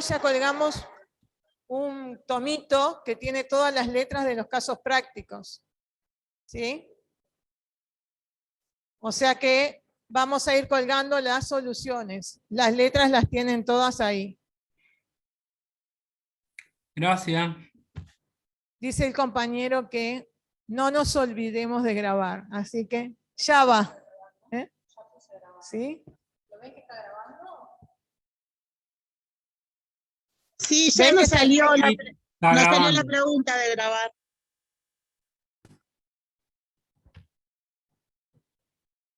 Ya colgamos un tomito que tiene todas las letras de los casos prácticos. ¿Sí? O sea que vamos a ir colgando las soluciones. Las letras las tienen todas ahí. Gracias. Dice el compañero que no nos olvidemos de grabar. Así que ya va. ¿Eh? ¿Sí? ¿Lo ves que está grabando? Sí, ya nos salió la Grabando. pregunta de grabar.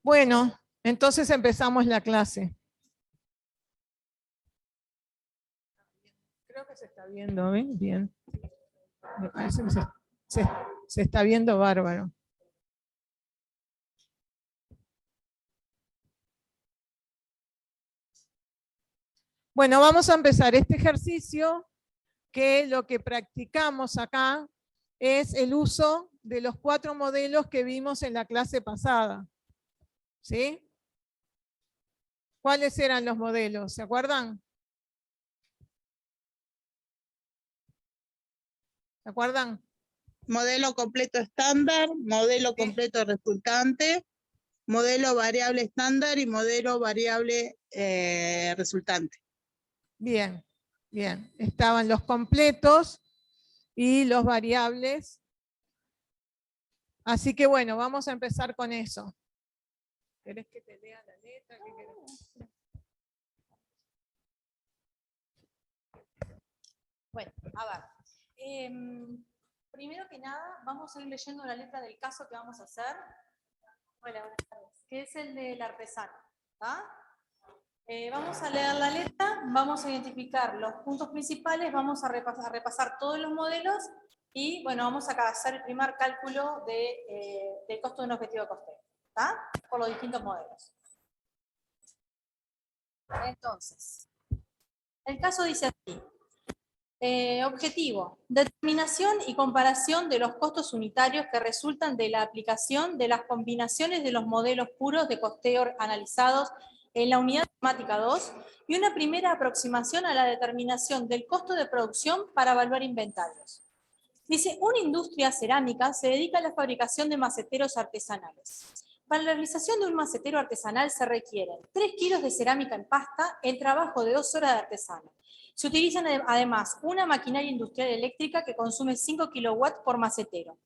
Bueno, entonces empezamos la clase. Creo que se está viendo, ¿ven? Bien. Me parece que se está viendo bárbaro. Bueno, vamos a empezar este ejercicio, que lo que practicamos acá es el uso de los 4 modelos que vimos en la clase pasada. ¿Sí? ¿Cuáles eran los modelos? ¿Se acuerdan? ¿Se acuerdan? Modelo completo estándar, modelo completo resultante, modelo variable estándar y modelo variable resultante. Bien, bien. Estaban los completos y los variables. Así que bueno, vamos a empezar con eso. ¿Querés que te lea la letra? ¿Qué querés? Bueno, a ver. Primero que nada, vamos a ir leyendo la letra del caso que vamos a hacer. Hola, buenas tardes. Que es el del artesano. Vamos a leer la letra, vamos a identificar los puntos principales, vamos a repasar todos los modelos y bueno, vamos a hacer el primer cálculo del costo de un objetivo de costeo, por los distintos modelos. Entonces, el caso dice así. Objetivo: determinación y comparación de los costos unitarios que resultan de la aplicación de las combinaciones de los modelos puros de costeo analizados en la unidad temática 2 y una primera aproximación a la determinación del costo de producción para evaluar inventarios. Dice, una industria cerámica se dedica a la fabricación de maceteros artesanales. Para la realización de un macetero artesanal se requieren 3 kilos de cerámica en pasta, el trabajo de 2 horas de artesano. Se utilizan además una maquinaria industrial eléctrica que consume 5 kilowatts por macetero.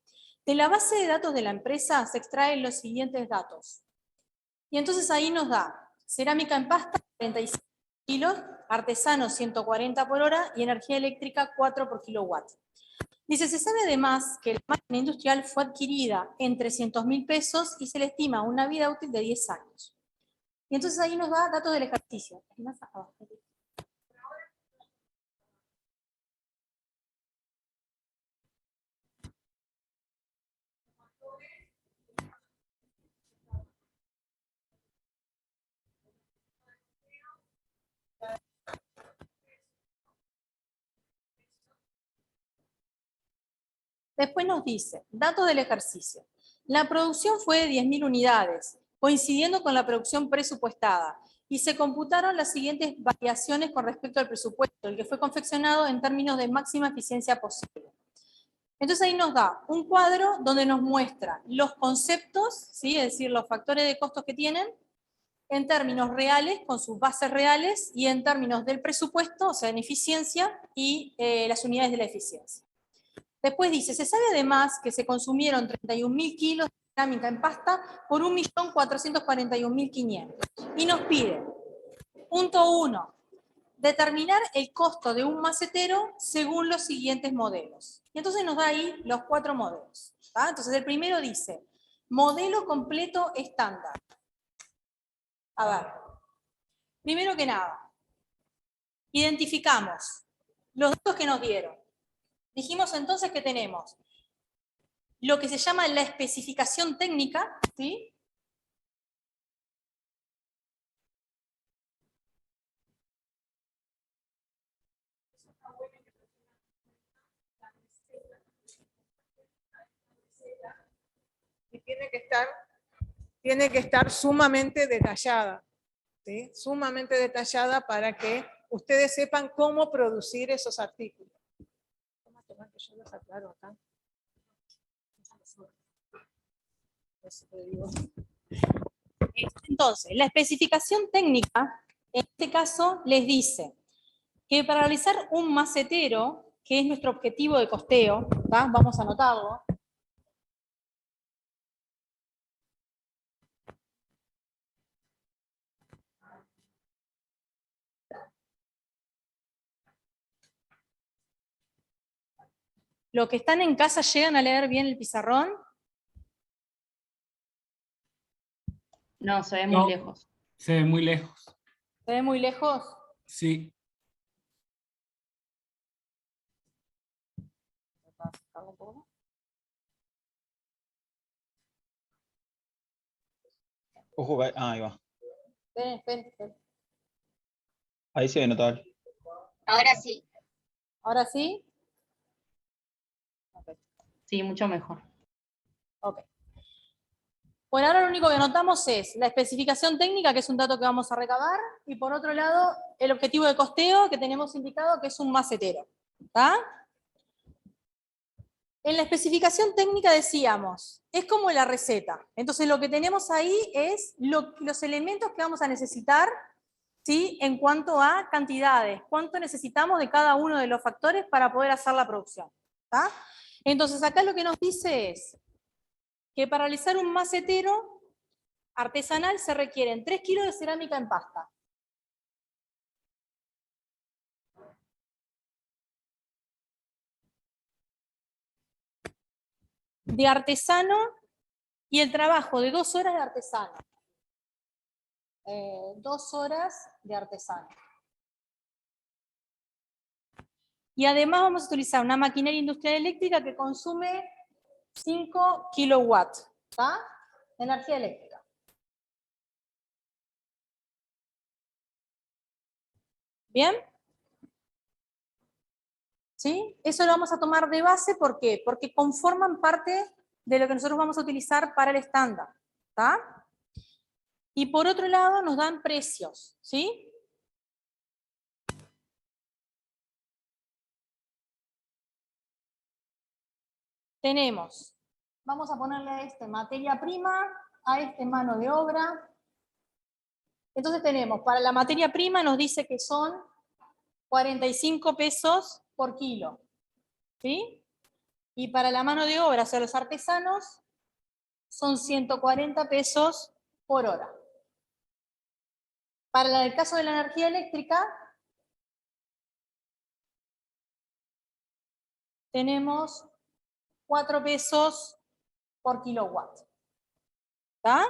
De la base de datos de la empresa se extraen los siguientes datos. Y entonces ahí nos da cerámica en pasta, 35 kilos, artesano 140 por hora y energía eléctrica 4 por kilowatt. Dice, se sabe además que la máquina industrial fue adquirida en 300.000 pesos y se le estima una vida útil de 10 años. Y entonces ahí nos da datos del ejercicio. Después nos dice, datos del ejercicio. La producción fue de 10.000 unidades, coincidiendo con la producción presupuestada, y se computaron las siguientes variaciones con respecto al presupuesto, el que fue confeccionado en términos de máxima eficiencia posible. Entonces ahí nos da un cuadro donde nos muestra los conceptos, ¿sí? Es decir, los factores de costos que tienen, en términos reales, con sus bases reales, y en términos del presupuesto, o sea, en eficiencia, y las unidades de la eficiencia. Después dice, se sabe además que se consumieron 31.000 kilos de cerámica en pasta por 1.441.500. Y nos pide, punto 1, determinar el costo de un macetero según los siguientes modelos. Y entonces nos da ahí los 4 modelos. Entonces el primero dice, modelo completo estándar. A ver, primero que nada, identificamos los datos que nos dieron. Dijimos entonces que tenemos lo que se llama la especificación técnica, ¿sí? Y tiene que estar sumamente detallada, ¿sí? Sumamente detallada para que ustedes sepan cómo producir esos artículos. Yo los aclaro acá. Entonces, la especificación técnica, en este caso, les dice que para realizar un macetero, que es nuestro objetivo de costeo, ¿tá? Vamos a anotarlo. Los que están en casa, ¿llegan a leer bien el pizarrón? No, se ve muy lejos. Se ve muy lejos. ¿Se ve muy lejos? Sí. Ojo, ahí va. Esperen. Ahí se ve notable. Ahora sí. ¿Ahora sí? Sí, mucho mejor. Ok. Por ahora lo único que notamos es la especificación técnica, que es un dato que vamos a recabar, y por otro lado, el objetivo de costeo, que tenemos indicado que es un macetero. ¿Está? En la especificación técnica decíamos, es como la receta. Entonces lo que tenemos ahí es los elementos que vamos a necesitar, ¿sí? En cuanto a cantidades, cuánto necesitamos de cada uno de los factores para poder hacer la producción. ¿Está? Entonces acá lo que nos dice es que para realizar un macetero artesanal se requieren 3 kilos de cerámica en pasta. De artesano y el trabajo de 2 horas de artesano. 2 horas de artesano. Y además vamos a utilizar una maquinaria industrial eléctrica que consume 5 kilowatts, ¿tá? De energía eléctrica. ¿Bien? ¿Sí? Eso lo vamos a tomar de base, ¿por qué? Porque conforman parte de lo que nosotros vamos a utilizar para el estándar, ¿tá? Y por otro lado nos dan precios, ¿sí? Tenemos, vamos a ponerle a este materia prima, a este mano de obra. Entonces tenemos, para la materia prima nos dice que son 45 pesos por kilo, ¿sí? Y para la mano de obra, o sea, los artesanos, son 140 pesos por hora. Para el caso de la energía eléctrica, tenemos 4 pesos por kilowatt. ¿Está?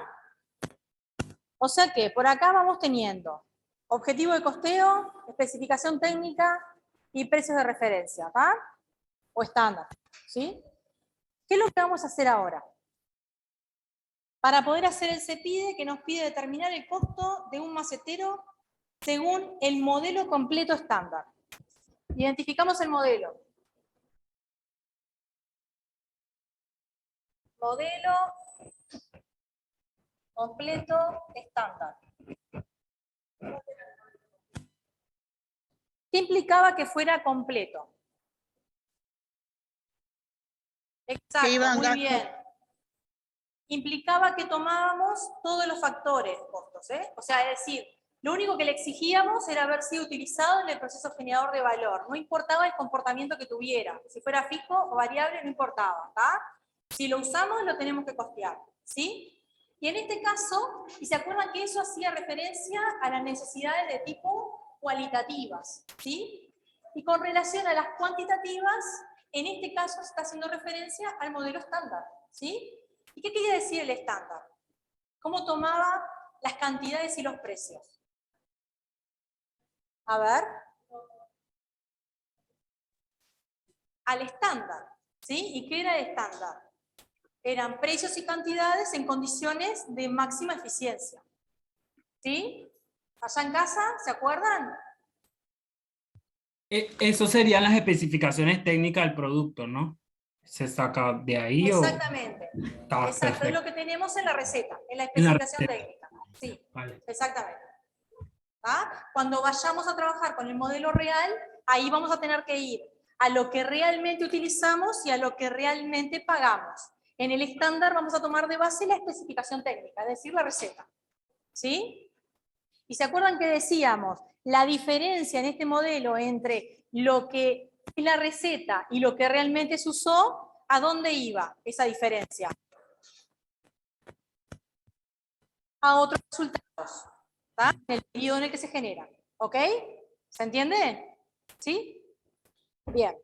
O sea que por acá vamos teniendo objetivo de costeo, especificación técnica y precios de referencia, ¿está? O estándar, ¿sí? ¿Qué es lo que vamos a hacer ahora? Para poder hacer el CEPIDE, que nos pide determinar el costo de un macetero según el modelo completo estándar. Identificamos el modelo. Modelo completo estándar. ¿Qué implicaba que fuera completo? Exacto, muy bien. Implicaba que tomábamos todos los factores de costos, ¿eh? O sea, es decir, lo único que le exigíamos era haber sido utilizado en el proceso generador de valor. No importaba el comportamiento que tuviera. Si fuera fijo o variable, no importaba, ¿tá? Si lo usamos, lo tenemos que costear, ¿sí? Y en este caso, y se acuerdan que eso hacía referencia a las necesidades de tipo cualitativas, ¿sí? Y con relación a las cuantitativas, en este caso se está haciendo referencia al modelo estándar, ¿sí? ¿Y qué quería decir el estándar? ¿Cómo tomaba las cantidades y los precios? A ver. Al estándar, ¿sí? ¿Y qué era el estándar? Eran precios y cantidades en condiciones de máxima eficiencia. ¿Sí? Allá en casa, ¿se acuerdan? Eso serían las especificaciones técnicas del producto, ¿no? ¿Se saca de ahí? Exactamente. Ah, Exacto, perfecto. es lo que tenemos en la receta, en la especificación técnica. Sí, Vale. exactamente. ¿tá? Cuando vayamos a trabajar con el modelo real, ahí vamos a tener que ir a lo que realmente utilizamos y a lo que realmente pagamos. En el estándar vamos a tomar de base la especificación técnica, es decir, la receta. ¿Sí? Y se acuerdan que decíamos, la diferencia en este modelo entre lo que es la receta y lo que realmente se usó, ¿a dónde iba esa diferencia? A otros resultados, ¿tá? En el periodo en el que se genera. ¿Ok? ¿Se entiende? ¿Sí? Bien.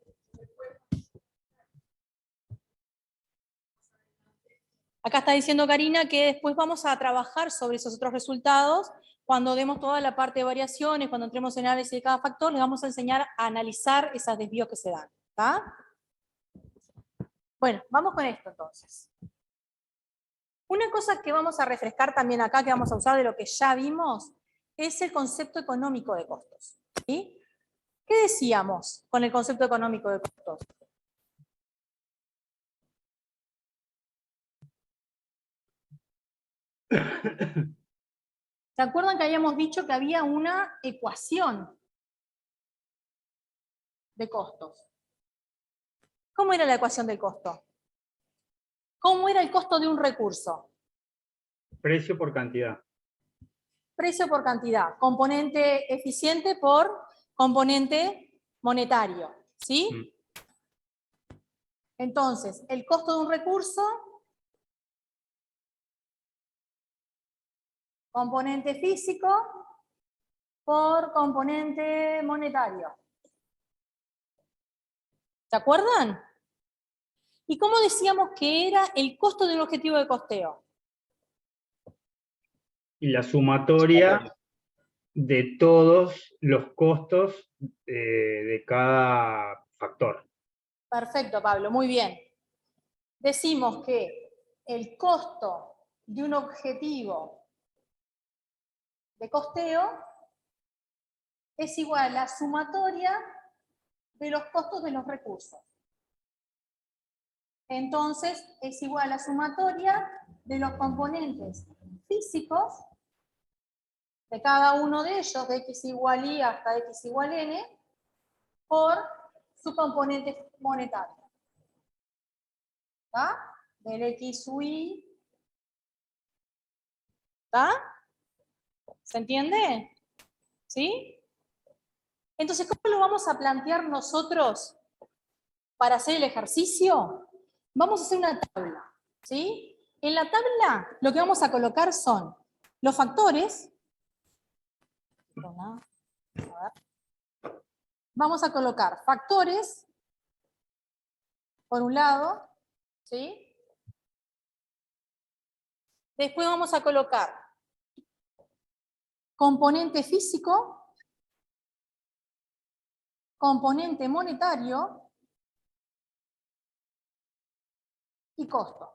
Acá está diciendo Karina que después vamos a trabajar sobre esos otros resultados. Cuando demos toda la parte de variaciones, cuando entremos en análisis de cada factor, les vamos a enseñar a analizar esos desvíos que se dan. ¿Tá? Bueno, vamos con esto entonces. Una cosa que vamos a refrescar también acá, que vamos a usar de lo que ya vimos, es el concepto económico de costos. ¿Sí? ¿Qué decíamos con el concepto económico de costos? ¿Se acuerdan que habíamos dicho que había una ecuación de costos? ¿Cómo era la ecuación del costo? ¿Cómo era el costo de un recurso? Precio por cantidad. Precio por cantidad. Componente eficiente por componente monetario. ¿Sí? Entonces, el costo de un recurso, componente físico por componente monetario. ¿Se acuerdan? ¿Y cómo decíamos que era el costo de un objetivo de costeo? Y la sumatoria de todos los costos de cada factor. Perfecto, Pablo, muy bien. Decimos que el costo de un objetivo de costeo es igual a la sumatoria de los costos de los recursos. Entonces, es igual a la sumatoria de los componentes físicos de cada uno de ellos, de x igual y hasta x igual n, por su componente monetario. ¿Está? Del x u y. ¿Está? ¿Se entiende? ¿Sí? Entonces, ¿cómo lo vamos a plantear nosotros para hacer el ejercicio? Vamos a hacer una tabla. ¿Sí? En la tabla lo que vamos a colocar son los factores. Vamos a colocar factores, por un lado, ¿sí? Después vamos a colocar componente físico, componente monetario y costo.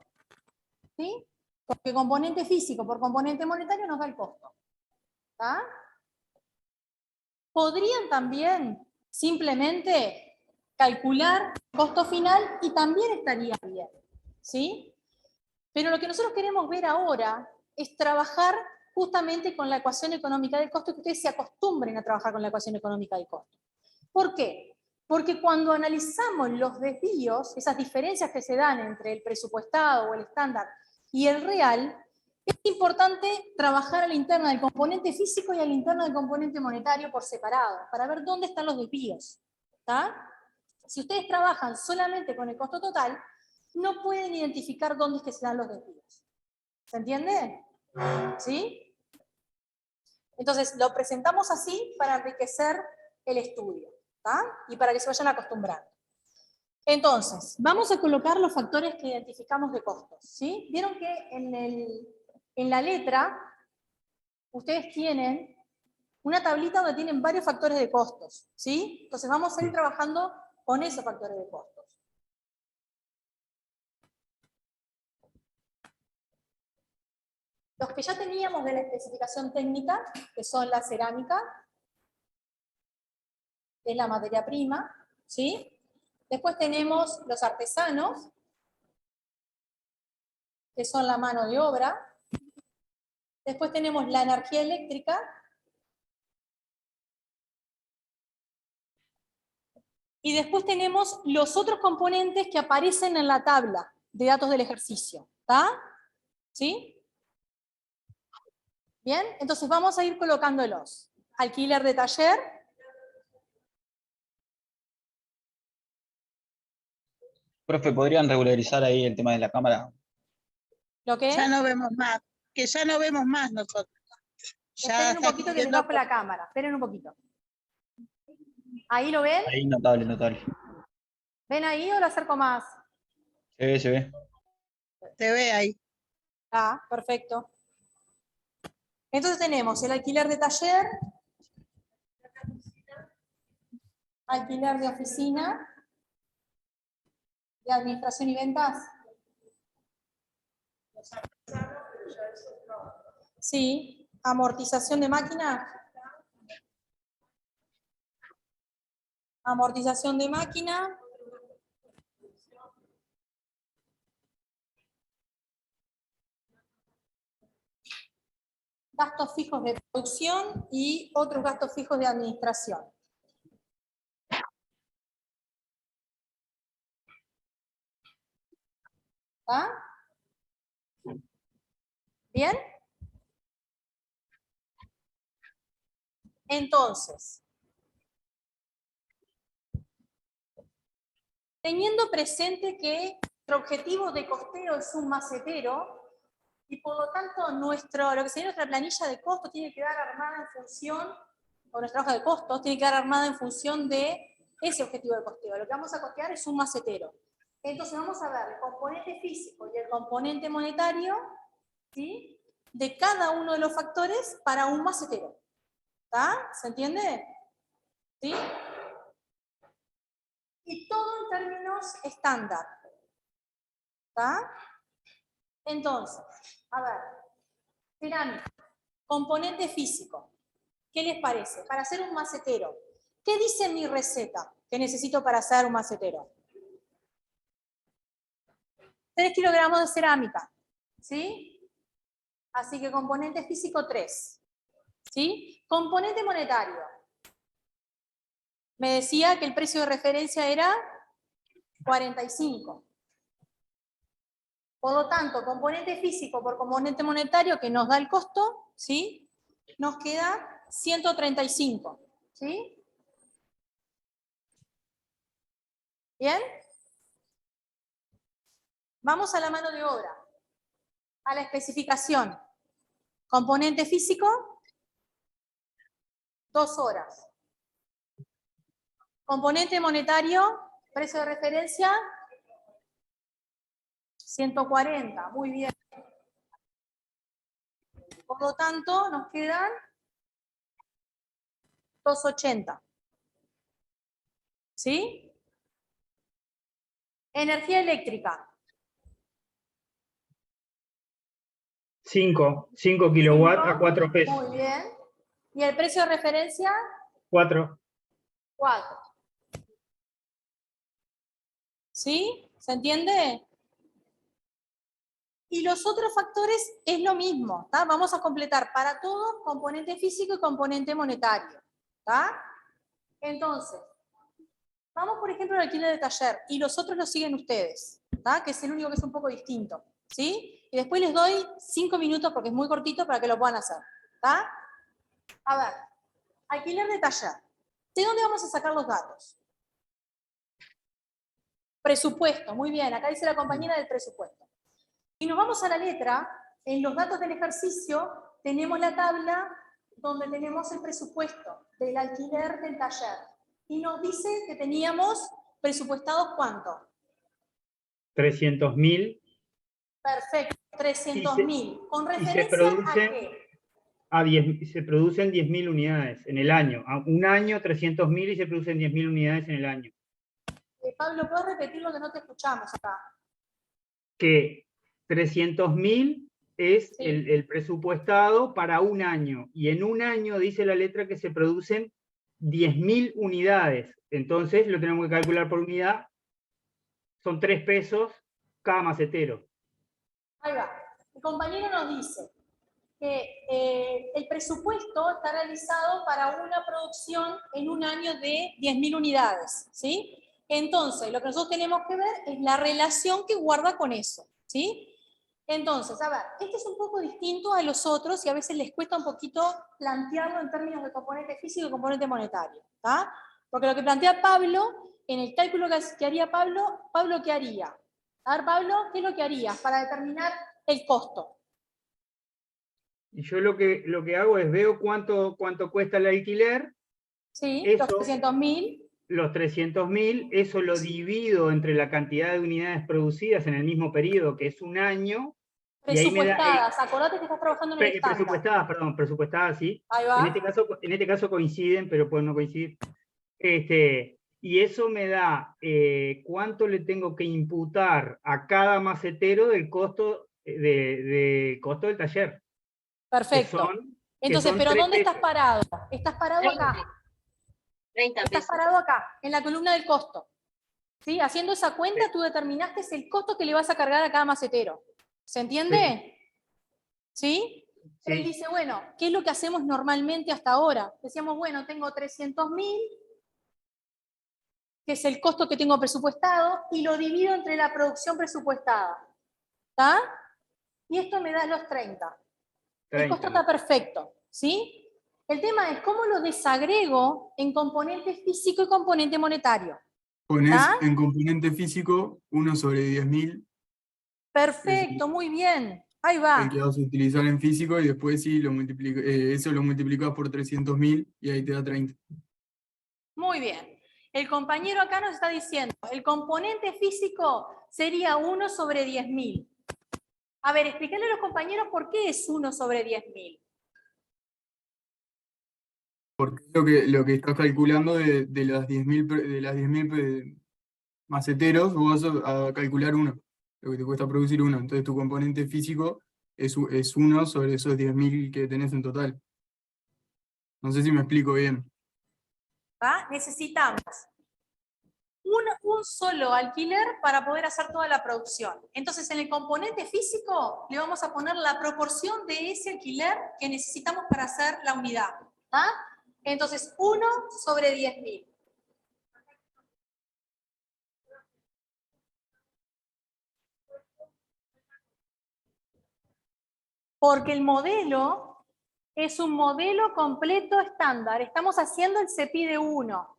¿Sí? Porque componente físico por componente monetario nos da el costo. ¿Está? Podrían también simplemente calcular el costo final y también estaría bien. ¿Sí? Pero lo que nosotros queremos ver ahora es trabajar justamente con la ecuación económica del costo, que ustedes se acostumbren a trabajar con la ecuación económica del costo. ¿Por qué? Porque cuando analizamos los desvíos, esas diferencias que se dan entre el presupuestado o el estándar y el real, es importante trabajar a la interna del componente físico y a la interna del componente monetario por separado, para ver dónde están los desvíos. ¿Está? Si ustedes trabajan solamente con el costo total, no pueden identificar dónde es que se dan los desvíos. ¿Se entiende? ¿Sí? Entonces, lo presentamos así para enriquecer el estudio, ¿tá? Y para que se vayan acostumbrando. Entonces, vamos a colocar los factores que identificamos de costos, ¿sí? Vieron que en la letra ustedes tienen una tablita donde tienen varios factores de costos, ¿sí? Entonces vamos a ir trabajando con esos factores de costos. Los que ya teníamos de la especificación técnica, que son la cerámica, que es la materia prima, ¿sí? Después tenemos los artesanos, que son la mano de obra. Después tenemos la energía eléctrica, Y después tenemos los otros componentes que aparecen en la tabla de datos del ejercicio. ¿Está? ¿Sí? Bien, entonces vamos a ir colocándolos. Alquiler de taller. Profe, ¿podrían regularizar ahí el tema de la cámara? ¿Lo que? Ya no vemos más, que ya no vemos más nosotros. Ya Esperen un está poquito que les pidiendo bajo la cámara. Esperen un poquito. ¿Ahí lo ven? Ahí, notable, notable. ¿Ven ahí o lo acerco más? Se ve, se ve. se ve ahí. Ah, perfecto. Entonces tenemos el alquiler de taller, alquiler de oficina, de administración y ventas. Sí, amortización de máquina. Amortización de máquina. Gastos fijos de producción y otros gastos fijos de administración. ¿Está? ¿Bien? Entonces, teniendo presente que nuestro objetivo de costeo es un macetero, y por lo tanto lo que sería nuestra planilla de costos tiene que quedar armada en función, o nuestra hoja de costos tiene que quedar armada en función de ese objetivo de costeo. Lo que vamos a costear es un macetero. Entonces vamos a ver el componente físico y el componente monetario, ¿sí?, de cada uno de los factores para un macetero. ¿Está? ¿Se entiende? ¿Sí? Y todo en términos estándar. ¿Está? Entonces, a ver, cerámica, componente físico. ¿Qué les parece? Para hacer un macetero, ¿qué dice mi receta que necesito para hacer un macetero? 3 kilogramos de cerámica, ¿sí? Así que componente físico 3, ¿sí? Componente monetario. Me decía que el precio de referencia era 45. Por lo tanto, componente físico por componente monetario que nos da el costo, ¿sí?, nos queda 135. ¿Sí? ¿Bien? Vamos a la mano de obra, a la especificación. Componente físico, 2 horas. Componente monetario, precio de referencia, 140, muy bien. Por lo tanto, nos quedan 280. ¿Sí? Energía eléctrica. 5 kilowatts a 4 pesos. Muy bien. ¿Y el precio de referencia? 4. 4. ¿Sí? ¿Se entiende? Y los otros factores es lo mismo, ¿tá? Vamos a completar para todos componente físico y componente monetario, ¿tá? Entonces, vamos por ejemplo al alquiler de taller y los otros los siguen ustedes, ¿tá? Que es el único que es un poco distinto, ¿sí? Y después les doy 5 minutos porque es muy cortito para que lo puedan hacer, ¿tá? A ver, alquiler de taller. ¿De dónde vamos a sacar los datos? Presupuesto, muy bien, acá dice la compañera del presupuesto. Y nos vamos a la letra, en los datos del ejercicio tenemos la tabla donde tenemos el presupuesto del alquiler del taller. Y nos dice que teníamos presupuestados ¿cuánto? 300.000. Perfecto, 300.000. ¿Con referencia a qué? Se producen 10.000 unidades en el año. A un año 300.000 y se producen 10.000 unidades en el año. Pablo, ¿puedes repetir lo que no te escuchamos acá? Que 300.000 es Sí. el presupuestado para un año, y en un año dice la letra que se producen 10.000 unidades, entonces lo tenemos que calcular por unidad, son 3 pesos cada macetero. Ahí va, el compañero nos dice el presupuesto está realizado para una producción en un año de 10.000 unidades, ¿sí? Entonces, lo que nosotros tenemos que ver es la relación que guarda con eso, ¿sí? Entonces, a ver, este es un poco distinto a los otros y a veces les cuesta un poquito plantearlo en términos de componente físico y componente monetario, ¿tá? Porque lo que plantea Pablo, en el cálculo que haría Pablo, ¿qué haría? A ver, Pablo, ¿qué es lo que harías para determinar el costo? Y yo lo que hago es veo cuánto cuesta el alquiler, Sí, eso, los 300.000. los 300.000, eso lo divido entre la cantidad de unidades producidas en el mismo periodo, que es un año, y ahí me da Presupuestadas, acordate que estás trabajando en el estándar. presupuestadas, sí. Ahí va. En este caso coinciden, pero pueden no coincidir. Y eso me da cuánto le tengo que imputar a cada macetero del costo, costo del taller. Perfecto. Entonces, son ¿pero 3 dónde estás pesos. parado? Estás parado acá. 30 Estás pesos. parado acá, en la columna del costo. ¿Sí? Haciendo esa cuenta, Sí. tú determinaste el costo que le vas a cargar a cada macetero. ¿Se entiende? ¿Sí? Él Sí. dice, bueno, ¿qué es lo que hacemos normalmente hasta ahora? Decíamos, bueno, tengo 300.000, que es el costo que tengo presupuestado, y lo divido entre la producción presupuestada. ¿Está? Y esto me da los 30. El 30, costo está perfecto, ¿sí? El tema es cómo lo desagrego en componente físico y componente monetario. Pones ¿Ah? en componente físico 1 sobre 10.000, Perfecto, muy bien. Ahí el va. que vas a utilizar en físico, y después sí, eso lo multiplicas por 300.000 y ahí te da 30. Muy bien. El compañero acá nos está diciendo, el componente físico sería 1 sobre 10.000. A ver, explícale a los compañeros por qué es 1 sobre 10.000. Porque lo que estás calculando de las 10.000 maceteros, vos vas a calcular uno, lo que te cuesta producir uno. Entonces tu componente físico es 1 sobre esos 10.000 que tenés en total. No sé si me explico bien. ¿Ah? Necesitamos un solo alquiler para poder hacer toda la producción. Entonces, en el componente físico le vamos a poner la proporción de ese alquiler que necesitamos para hacer la unidad. ¿Ah? Entonces, 1 sobre 10.000. Porque el modelo es un modelo completo estándar. Estamos haciendo el CEPI de 1.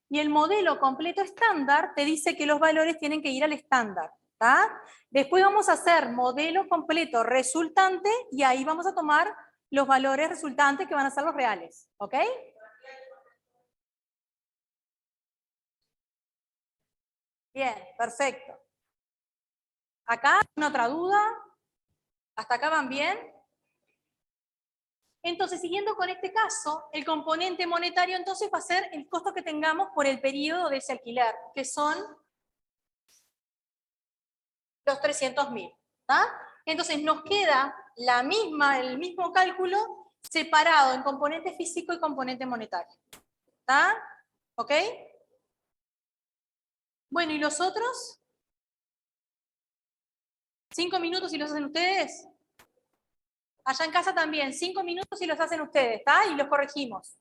Y el modelo completo estándar te dice que los valores tienen que ir al estándar. ¿Tá? Después vamos a hacer modelo completo resultante y ahí vamos a tomar los valores resultantes que van a ser los reales. ¿Ok? Bien, perfecto. ¿Acá alguna otra duda? ¿Hasta acá van bien? Entonces, siguiendo con este caso, el componente monetario entonces va a ser el costo que tengamos por el periodo de ese alquiler, que son los 300.000. Entonces nos queda el mismo cálculo separado en componente físico y componente monetario. ¿Está? ¿Ok? Bueno, ¿y los otros? 5 minutos y los hacen ustedes. Allá en casa también, 5 minutos y los hacen ustedes, ¿está? Y los corregimos.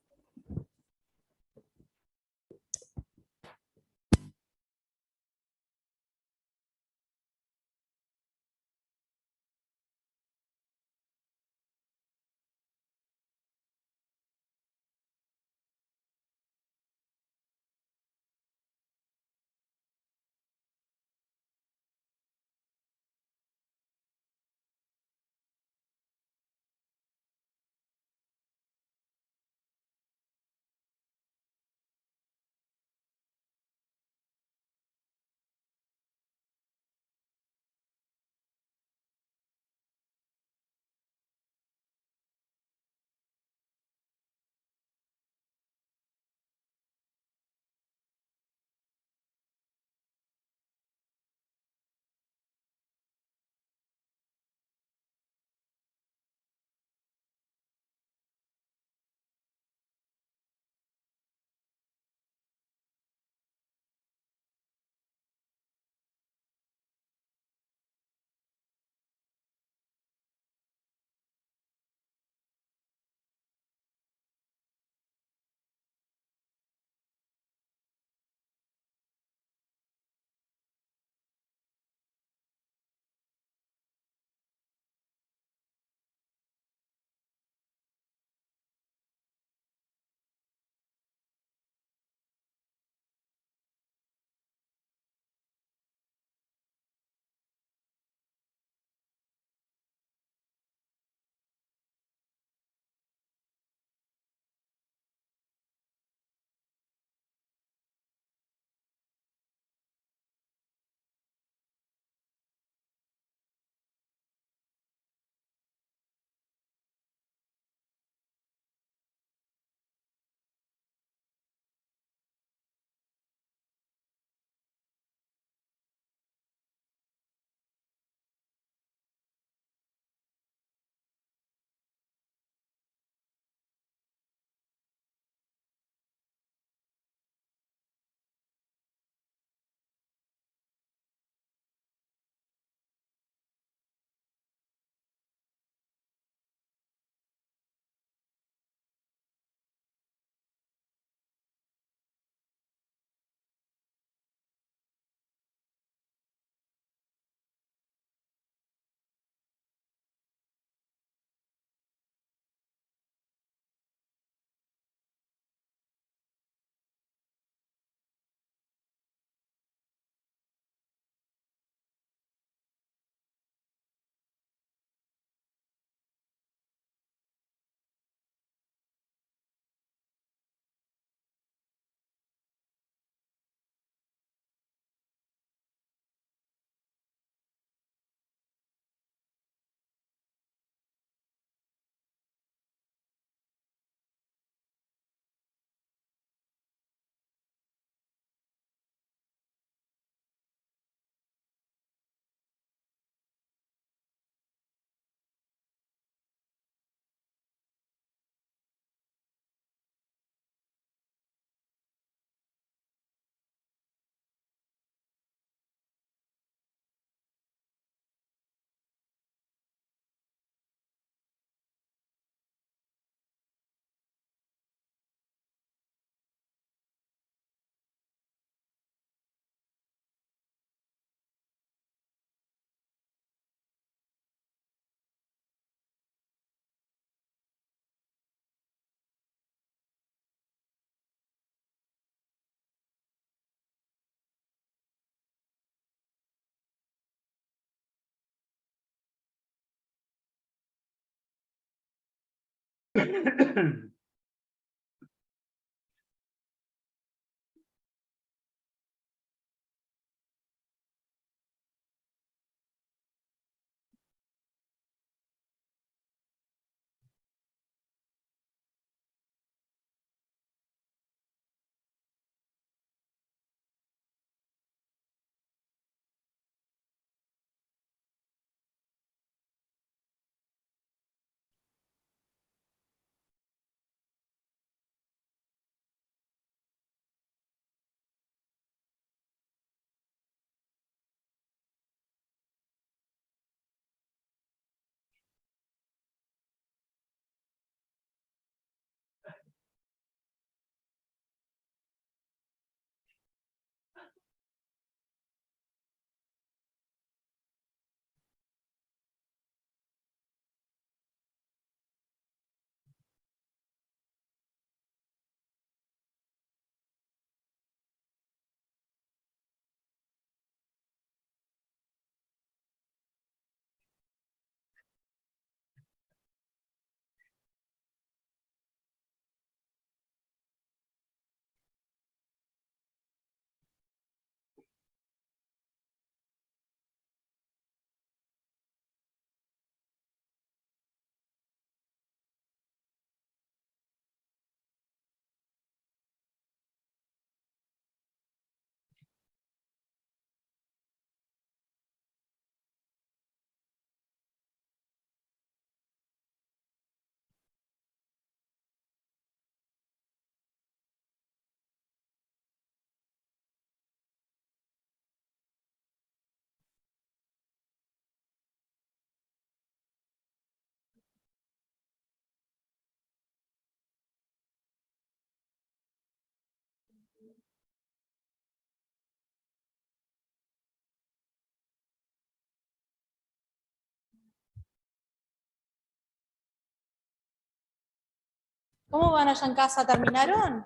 ¿Cómo van allá en casa? ¿Terminaron?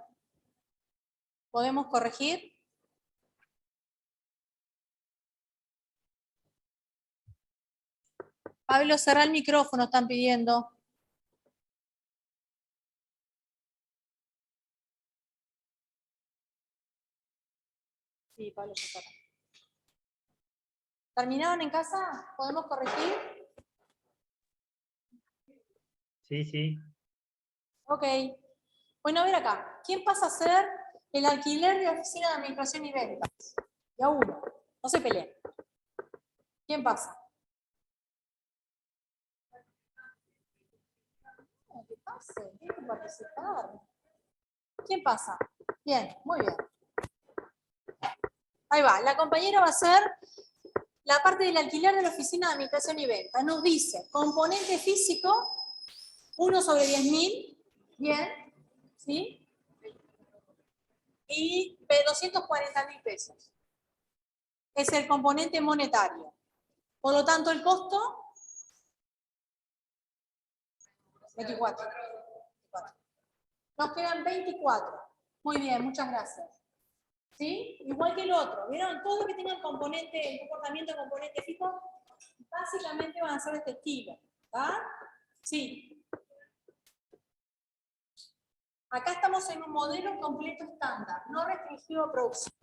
¿Podemos corregir? Pablo, cerrá el micrófono, están pidiendo. Sí, Pablo, ya está. ¿Terminaron en casa? ¿Podemos corregir? Sí, sí. Ok. Bueno, a ver acá. ¿Quién pasa a ser el alquiler de oficina de administración y ventas? De a uno. No se peleen. ¿Quién pasa? No, ¿qué pasa? Tienen que participar. ¿Quién pasa? Bien, muy bien. Ahí va. La compañera va a hacer la parte del alquiler de la oficina de administración y ventas. Nos dice, componente físico, 1 sobre 10.000. Bien. ¿Sí? Y 240.000 pesos. Es el componente monetario. Por lo tanto, el costo, 24. Nos quedan 24. Muy bien, muchas gracias. ¿Sí? Igual que el otro. ¿Vieron? Todo lo que tenga el componente, el comportamiento de componente fijo, básicamente van a ser de este estilo. ¿Está? Sí. Acá estamos en un modelo completo estándar, no restringido a producción.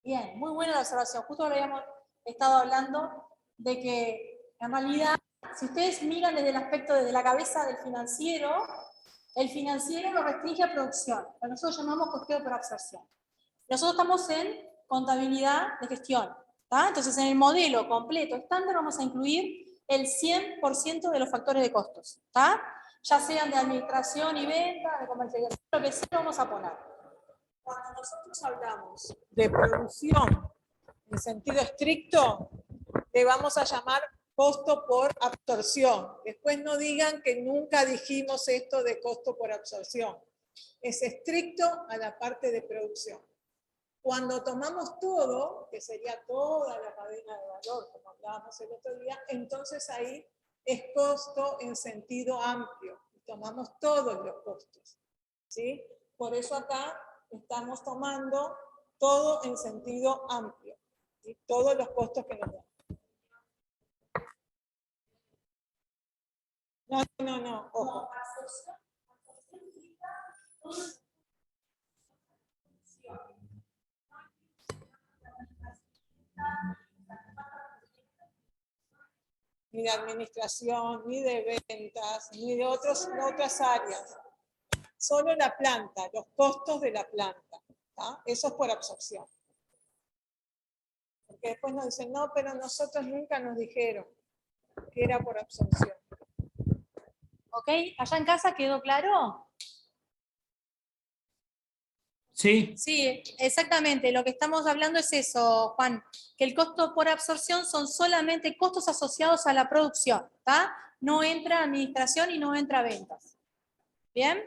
Bien, muy buena la observación. Justo lo habíamos estado hablando de que, en realidad, si ustedes miran desde el aspecto, desde la cabeza del financiero, el financiero lo restringe a producción, lo que nosotros llamamos costeo por absorción. Nosotros estamos en contabilidad de gestión. ¿Tá? Entonces, en el modelo completo estándar vamos a incluir el 100% de los factores de costos. ¿Tá? Ya sean de administración y venta, de comercialización, lo que sea vamos a poner. Cuando nosotros hablamos de producción en sentido estricto, le vamos a llamar costo por absorción. Después no digan que nunca dijimos esto de costo por absorción. Es estricto a la parte de producción. Cuando tomamos todo, que sería toda la cadena de valor, como hablábamos el otro día, entonces ahí es costo en sentido amplio. Tomamos todos los costos. ¿Sí? Por eso acá estamos tomando todo en sentido amplio. ¿Sí? Todos los costos que nos dan. No, ojo. Ni de administración, ni de ventas, ni de otras áreas. Solo la planta, los costos de la planta. ¿Tá? Eso es por absorción. Porque después nos dicen, no, pero nosotros nunca nos dijeron que era por absorción. ¿Ok? ¿Allá en casa quedó claro? Sí. Sí, exactamente. Lo que estamos hablando es eso, Juan, que el costo por absorción son solamente costos asociados a la producción, ¿tá? No entra administración y no entra ventas. ¿Bien?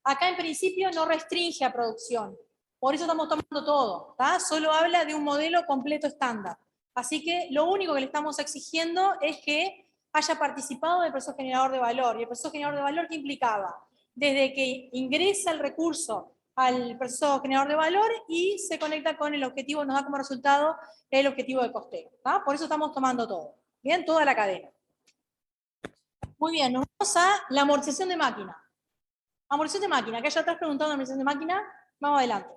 Acá en principio no restringe a producción. Por eso estamos tomando todo, ¿tá? Solo habla de un modelo completo estándar. Así que lo único que le estamos exigiendo es que haya participado del proceso generador de valor. ¿Y el proceso generador de valor qué implicaba? Desde que ingresa el recurso al proceso generador de valor y se conecta con el objetivo, nos da como resultado el objetivo de costeo. ¿Tá? Por eso estamos tomando todo. Bien, toda la cadena. Muy bien, nos vamos a la amortización de máquina. Amortización de máquina, que haya atrás preguntando amortización de máquina, vamos adelante.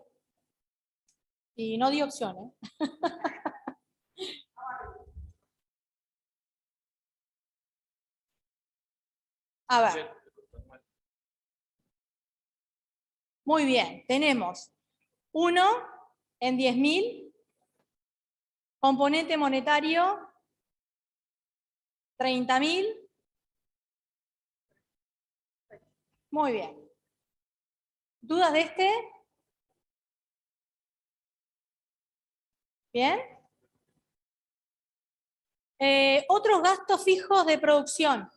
Y no di opción, ¿eh? A ver. Muy bien, tenemos 1 en 10.000, componente monetario 30.000. Muy bien. ¿Dudas de este? Bien. Otros gastos fijos de producción.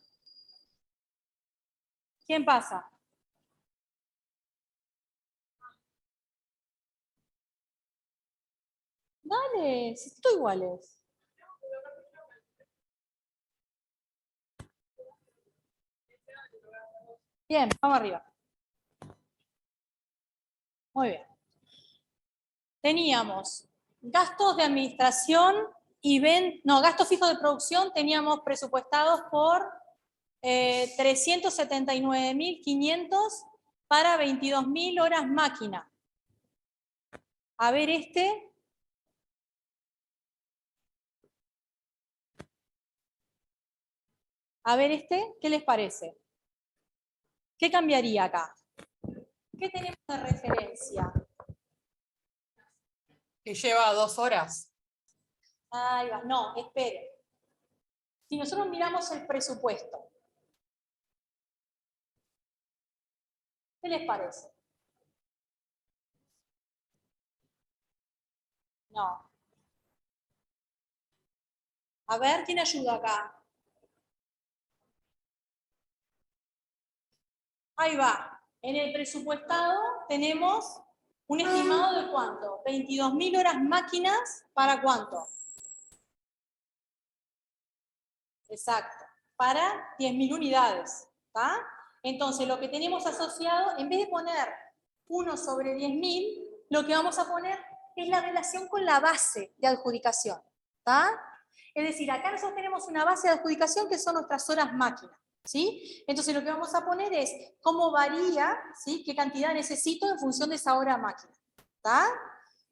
¿Quién pasa? Dale, si estoy iguales. Bien, vamos arriba. Muy bien. Teníamos gastos de administración y gastos fijos de producción teníamos presupuestados por 379.500 para 22.000 horas máquina. A ver este. A ver este, ¿qué les parece? ¿Qué cambiaría acá? ¿Qué tenemos de referencia? Que lleva 2 horas. Ahí va. No, espere. Si nosotros miramos el presupuesto, ¿qué les parece? No. A ver, ¿quién ayuda acá? Ahí va. En el presupuestado tenemos un estimado de ¿cuánto? 22.000 horas máquinas, ¿para cuánto? Exacto. Para 10.000 unidades. ¿Tá? Entonces, lo que tenemos asociado, en vez de poner 1 sobre 10.000, lo que vamos a poner es la relación con la base de adjudicación. ¿Tá? Es decir, acá nosotros tenemos una base de adjudicación que son nuestras horas máquinas. ¿Sí? Entonces lo que vamos a poner es cómo varía, ¿sí? Qué cantidad necesito en función de esa hora máquina. ¿Tá?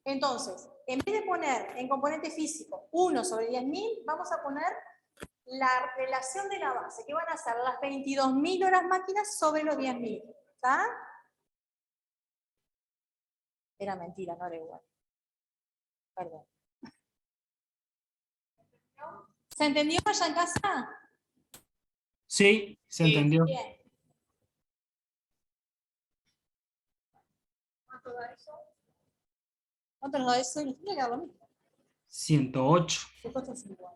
Entonces, en vez de poner en componente físico 1 sobre 10.000, vamos a poner la relación de la base, que van a ser las 22.000 horas máquinas sobre los 10.000. ¿Tá? Era mentira, no era igual. Perdón. ¿Se entendió allá en casa? Sí, se entendió. Bien. ¿Cuánto nos da eso? Nos tiene que dar lo mismo. 108. ¿Qué costo es igual?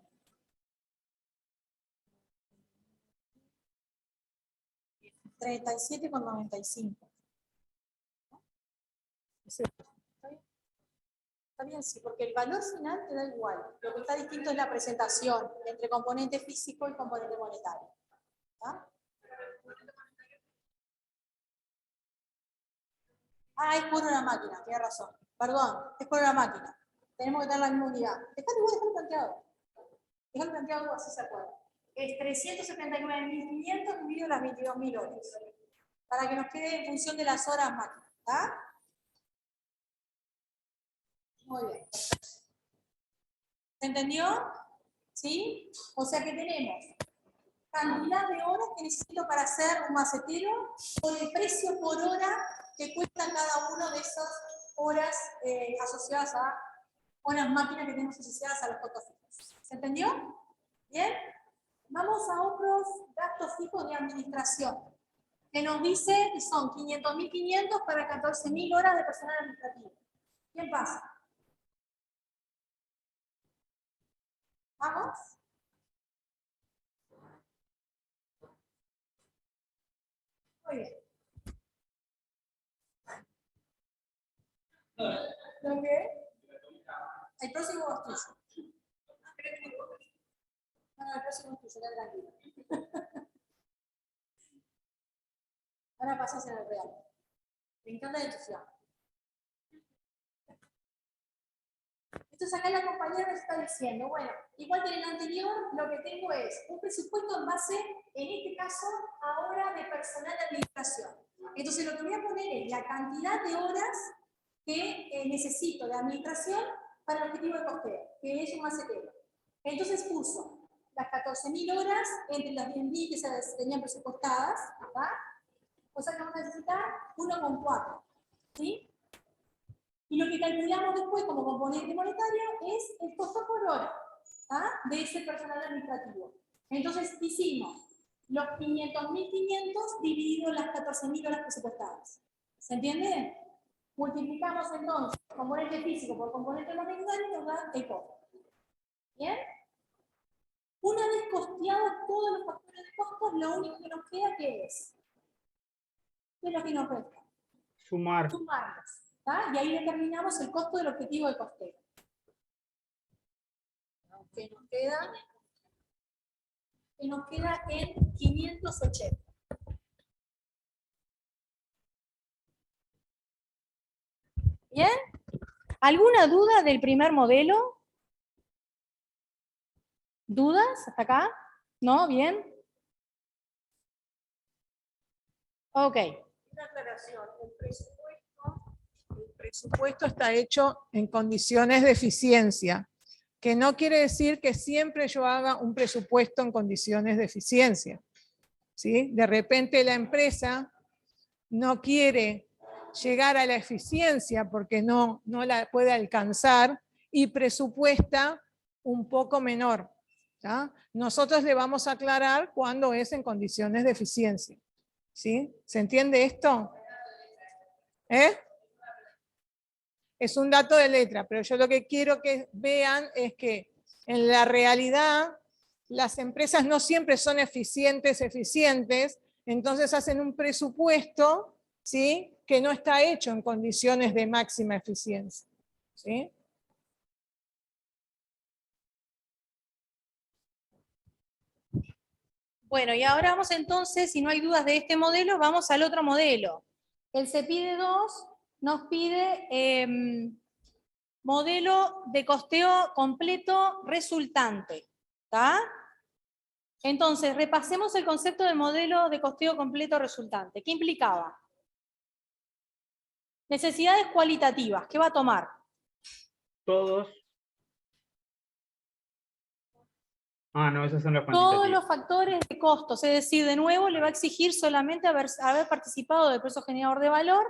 $37,95. ¿Está bien? Está bien, sí, porque el valor final te da igual. Lo que está distinto es la presentación entre componente físico y componente monetario. ¿Tá? Ah, es por una máquina, tiene razón. Perdón, es por una máquina. Tenemos que tener la misma unidad. Déjalo planteado. Déjalo planteado, así se acuerda. es 379.500 dividido las 22.000 horas. Para que nos quede en función de las horas máquinas. ¿Está? Muy bien. ¿Se entendió? ¿Sí? O sea que tenemos cantidad de horas que necesito para hacer un macetero con el precio por hora que cuesta cada uno de esas horas asociadas a horas máquinas que tenemos asociadas a los costos fijos. ¿Se entendió? ¿Bien? Vamos a otros gastos fijos de administración, que nos dice que son 500.500 para 14.000 horas de personal administrativo. ¿Quién pasa? ¿Vamos? Muy bien. ¿Lo qué? El próximo es tuyo. No, el próximo es tuyo, tranquilo. Ahora pasas en el real. Me encanta el entusiasmo. Entonces acá la compañera nos está diciendo, bueno, igual que en el anterior, lo que tengo es un presupuesto en base, en este caso, a horas de personal de administración. Entonces lo que voy a poner es la cantidad de horas que necesito de administración para el objetivo de costeo, que es un macetero. Entonces puso las 14.000 horas entre las 10.000 que se tenían presupuestadas, ¿verdad? O sea que vamos a necesitar 1,4, ¿sí? Y lo que calculamos después como componente monetario es el costo por hora, ¿tá? De ese personal administrativo. Entonces hicimos los 500.500 dividido en las 14.000 horas presupuestadas. ¿Se entiende? Multiplicamos entonces componente físico por componente monetario y nos da el costo. ¿Bien? Una vez costeados todos los factores de costos, lo único que nos queda, ¿qué es? ¿Qué es lo que nos resta? Sumar. Sumarlos. ¿Tá? Y ahí determinamos el costo del objetivo de costeo. Que nos queda en 580. ¿Bien? ¿Alguna duda del primer modelo? ¿Dudas hasta acá? ¿No? ¿Bien? Ok. Una aclaración. El presupuesto está hecho en condiciones de eficiencia, que no quiere decir que siempre yo haga un presupuesto en condiciones de eficiencia, ¿sí? De repente la empresa no quiere llegar a la eficiencia porque no la puede alcanzar y presupuesta un poco menor, ¿tá? Nosotros le vamos a aclarar cuándo es en condiciones de eficiencia, ¿sí? ¿Se entiende esto? ¿Eh? Es un dato de letra, pero yo lo que quiero que vean es que en la realidad las empresas no siempre son eficientes, entonces hacen un presupuesto, ¿sí? Que no está hecho en condiciones de máxima eficiencia, ¿sí? Bueno, y ahora vamos entonces, si no hay dudas de este modelo, vamos al otro modelo. El CEPIDE 2 nos pide modelo de costeo completo resultante. ¿Está? Entonces, repasemos el concepto del modelo de costeo completo resultante. ¿Qué implicaba? Necesidades cualitativas. ¿Qué va a tomar? Todos. Ah, no, esas son las cuantitativas. Todos los factores de costos, es decir, de nuevo le va a exigir solamente haber participado del proceso generador de valor,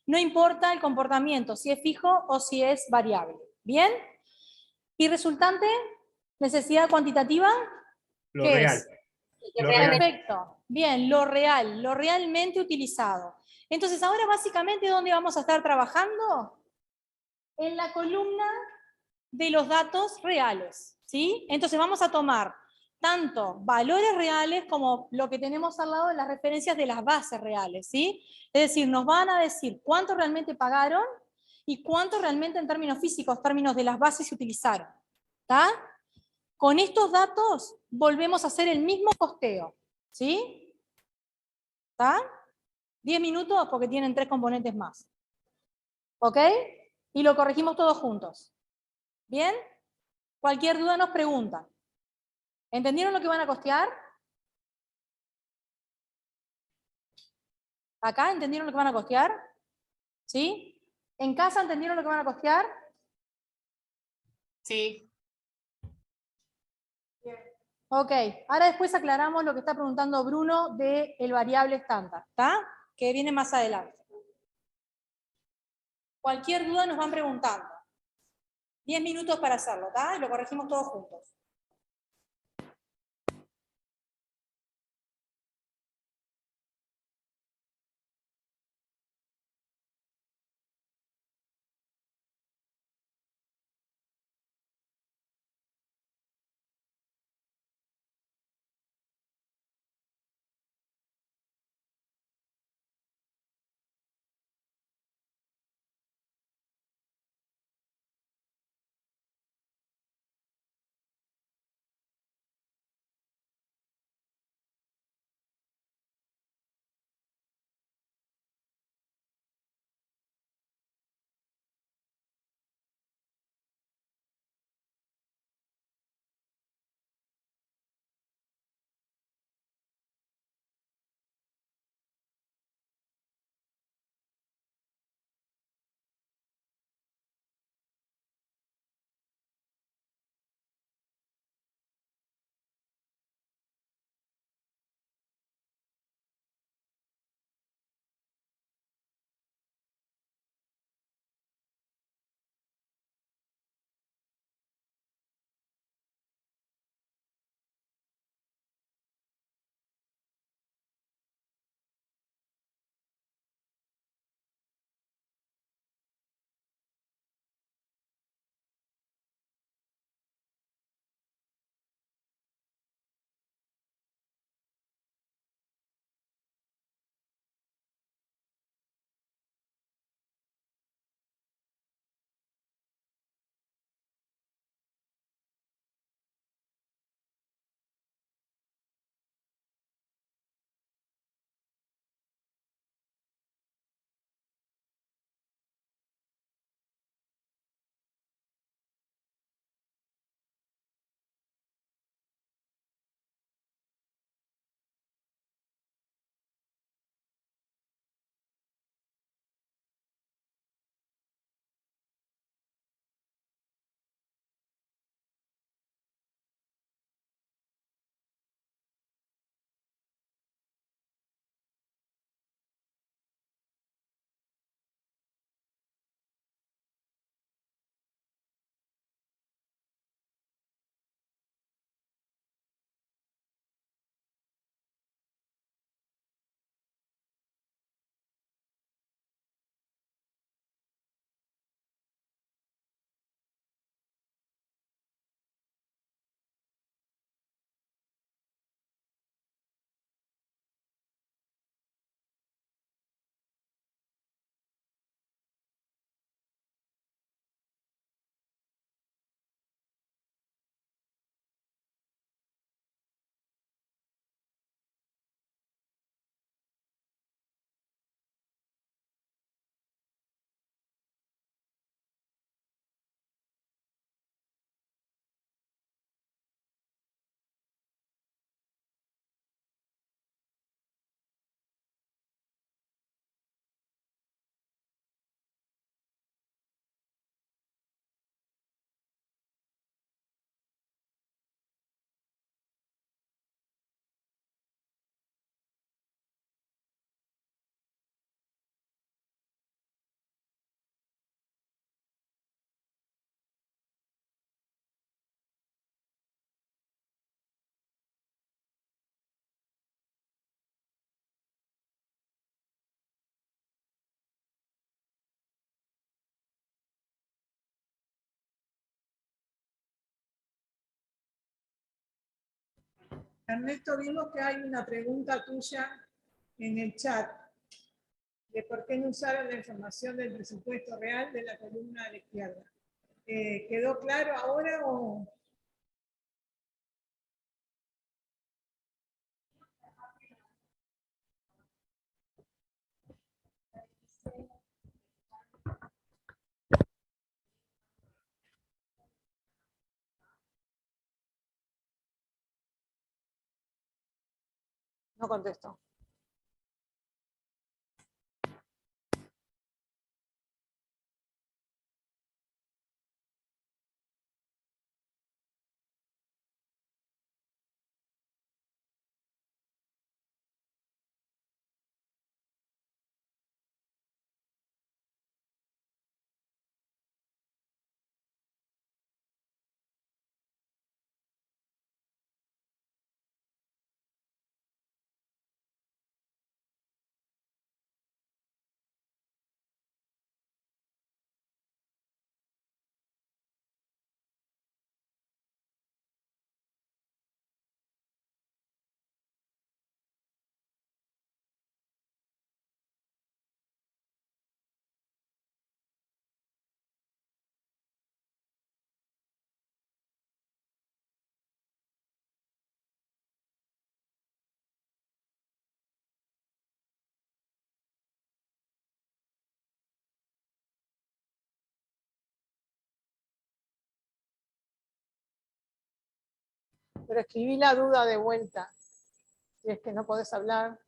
no importa el comportamiento, si es fijo o si es variable. ¿Bien? ¿Y resultante? ¿Necesidad cuantitativa? Lo ¿Qué real. es? Lo real. Perfecto. Bien, lo real, lo realmente utilizado. Entonces, ahora básicamente, ¿dónde vamos a estar trabajando? En la columna de los datos reales, ¿sí? Entonces vamos a tomar tanto valores reales como lo que tenemos al lado de las referencias de las bases reales, ¿sí? Es decir, nos van a decir cuánto realmente pagaron y cuánto realmente en términos físicos, términos de las bases se utilizaron, ¿está? Con estos datos volvemos a hacer el mismo costeo, ¿sí? ¿Está? 10 minutos porque tienen 3 componentes más. ¿Ok? Y lo corregimos todos juntos. ¿Bien? Cualquier duda nos pregunta. ¿Entendieron lo que van a costear? ¿Acá entendieron lo que van a costear? ¿Sí? ¿En casa entendieron lo que van a costear? Sí. Ok, ahora después aclaramos lo que está preguntando Bruno del variable estándar, ¿está? Que viene más adelante. Cualquier duda nos van preguntando. 10 minutos para hacerlo, ¿está? Y lo corregimos todos juntos. Ernesto, vimos que hay una pregunta tuya en el chat de por qué no usaron la información del presupuesto real de la columna de la izquierda. ¿Quedó claro ahora o...? No contestó. Pero escribí la duda de vuelta. Si es que no podés hablar.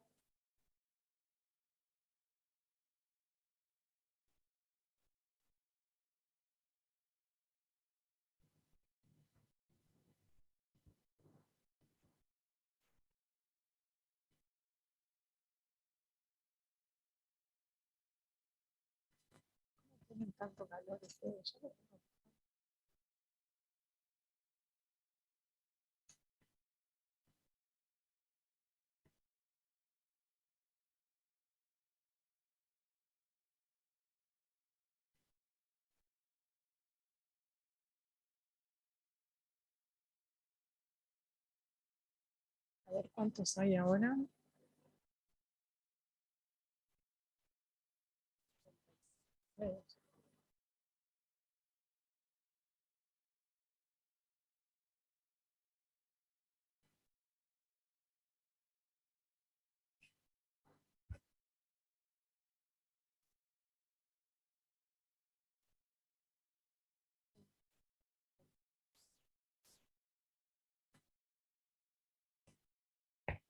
Tienen tanto calor ustedes. Yo no tengo. A ver cuántos hay ahora.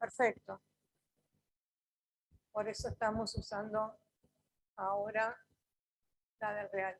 Perfecto. Por eso estamos usando ahora la del real.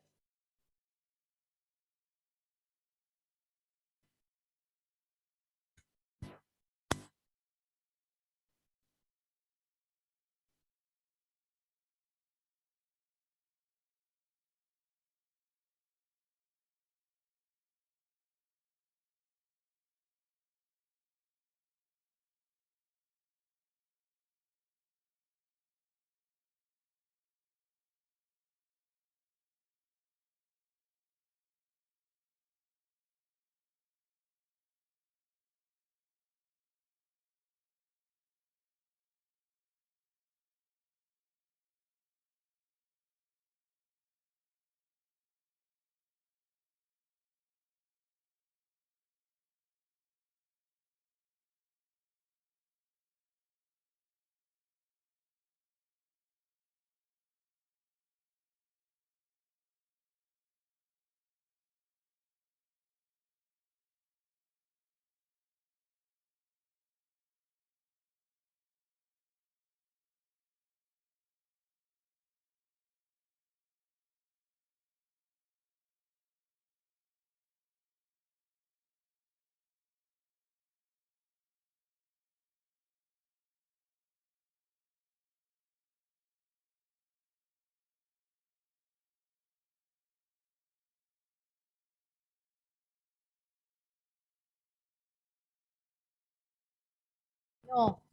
No,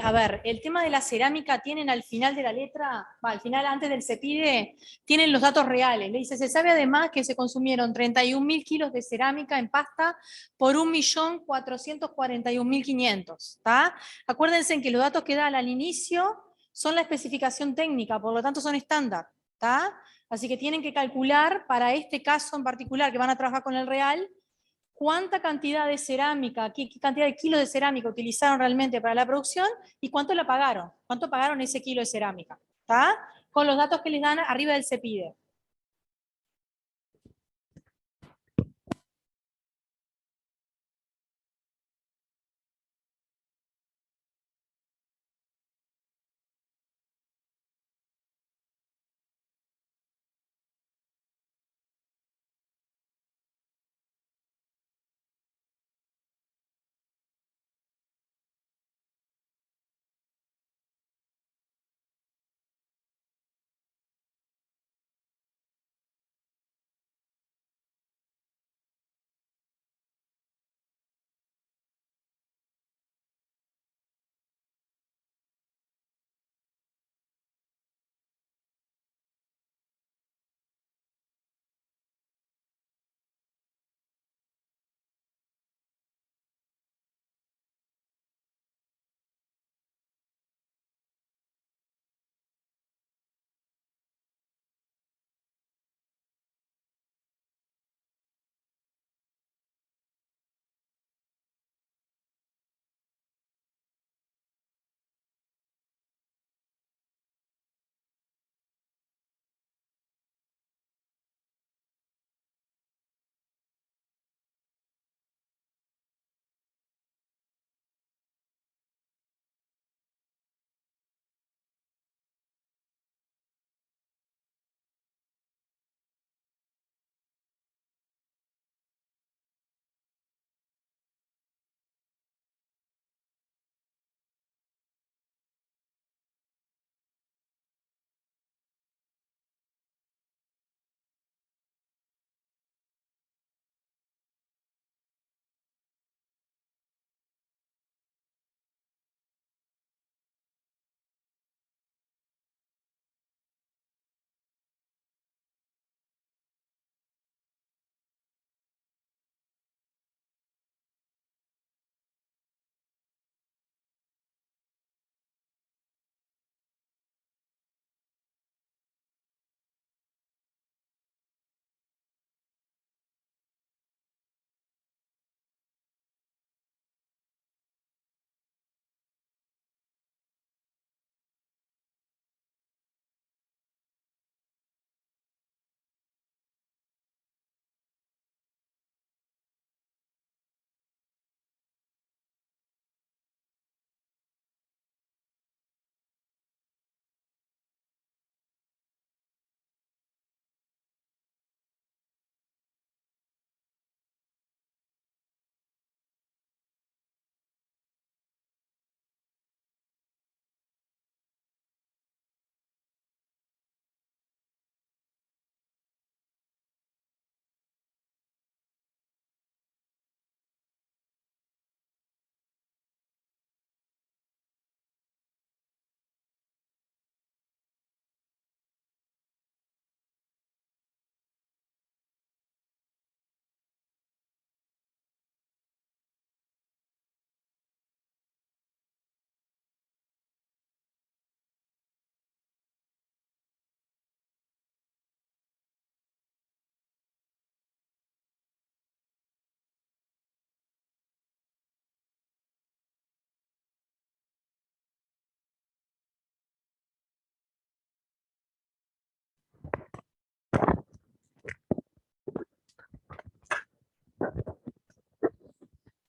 a ver, el tema de la cerámica tienen al final de la letra, al final antes del CEPIDE, tienen los datos reales. Le dice, se sabe además que se consumieron 31.000 kilos de cerámica en pasta por 1.441.500, ¿está? Acuérdense que los datos que dan al inicio son la especificación técnica, por lo tanto son estándar, ¿está? Así que tienen que calcular para este caso en particular que van a trabajar con el real, cuánta cantidad de cerámica, qué cantidad de kilos de cerámica utilizaron realmente para la producción y cuánto la pagaron, cuánto pagaron ese kilo de cerámica, ¿está? Con los datos que les dan arriba del CEPIDE.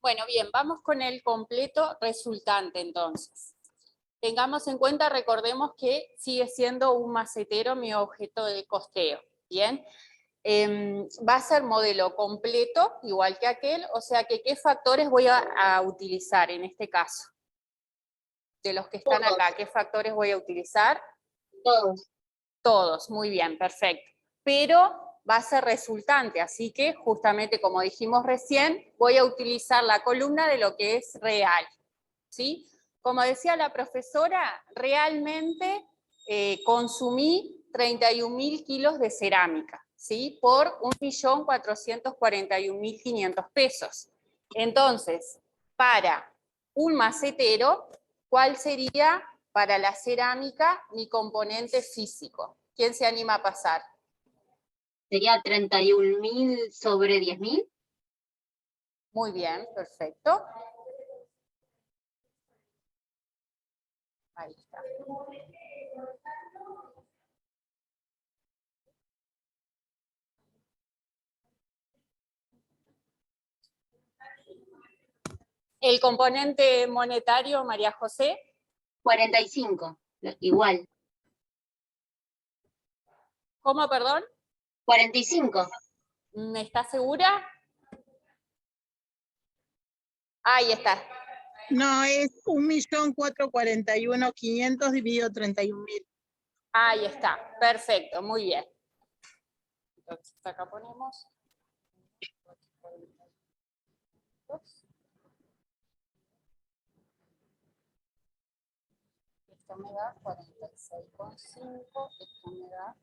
Bueno, bien, vamos con el completo resultante entonces. Tengamos en cuenta, recordemos que sigue siendo un macetero mi objeto de costeo, ¿bien? Va a ser modelo completo, igual que aquel, o sea que ¿qué factores voy a utilizar en este caso? De los que están acá, ¿qué factores voy a utilizar? Todos. Todos, muy bien, perfecto. Pero va a ser resultante, así que justamente como dijimos recién, voy a utilizar la columna de lo que es real, ¿sí? Como decía la profesora, realmente consumí 31.000 kilos de cerámica, ¿sí? Por 1.441.500 pesos. Entonces, para un macetero, ¿cuál sería para la cerámica mi componente físico? ¿Quién se anima a pasar? Sería 31.000 sobre 10.000. Muy bien, perfecto. Ahí está. El componente monetario, María José. 45, igual. ¿Cómo, perdón? 45. ¿Estás segura? Ahí está. No, es 1.441.500 dividido 31.000. Ahí está, perfecto, muy bien. Entonces acá ponemos. Esto me da 46,5, esto me da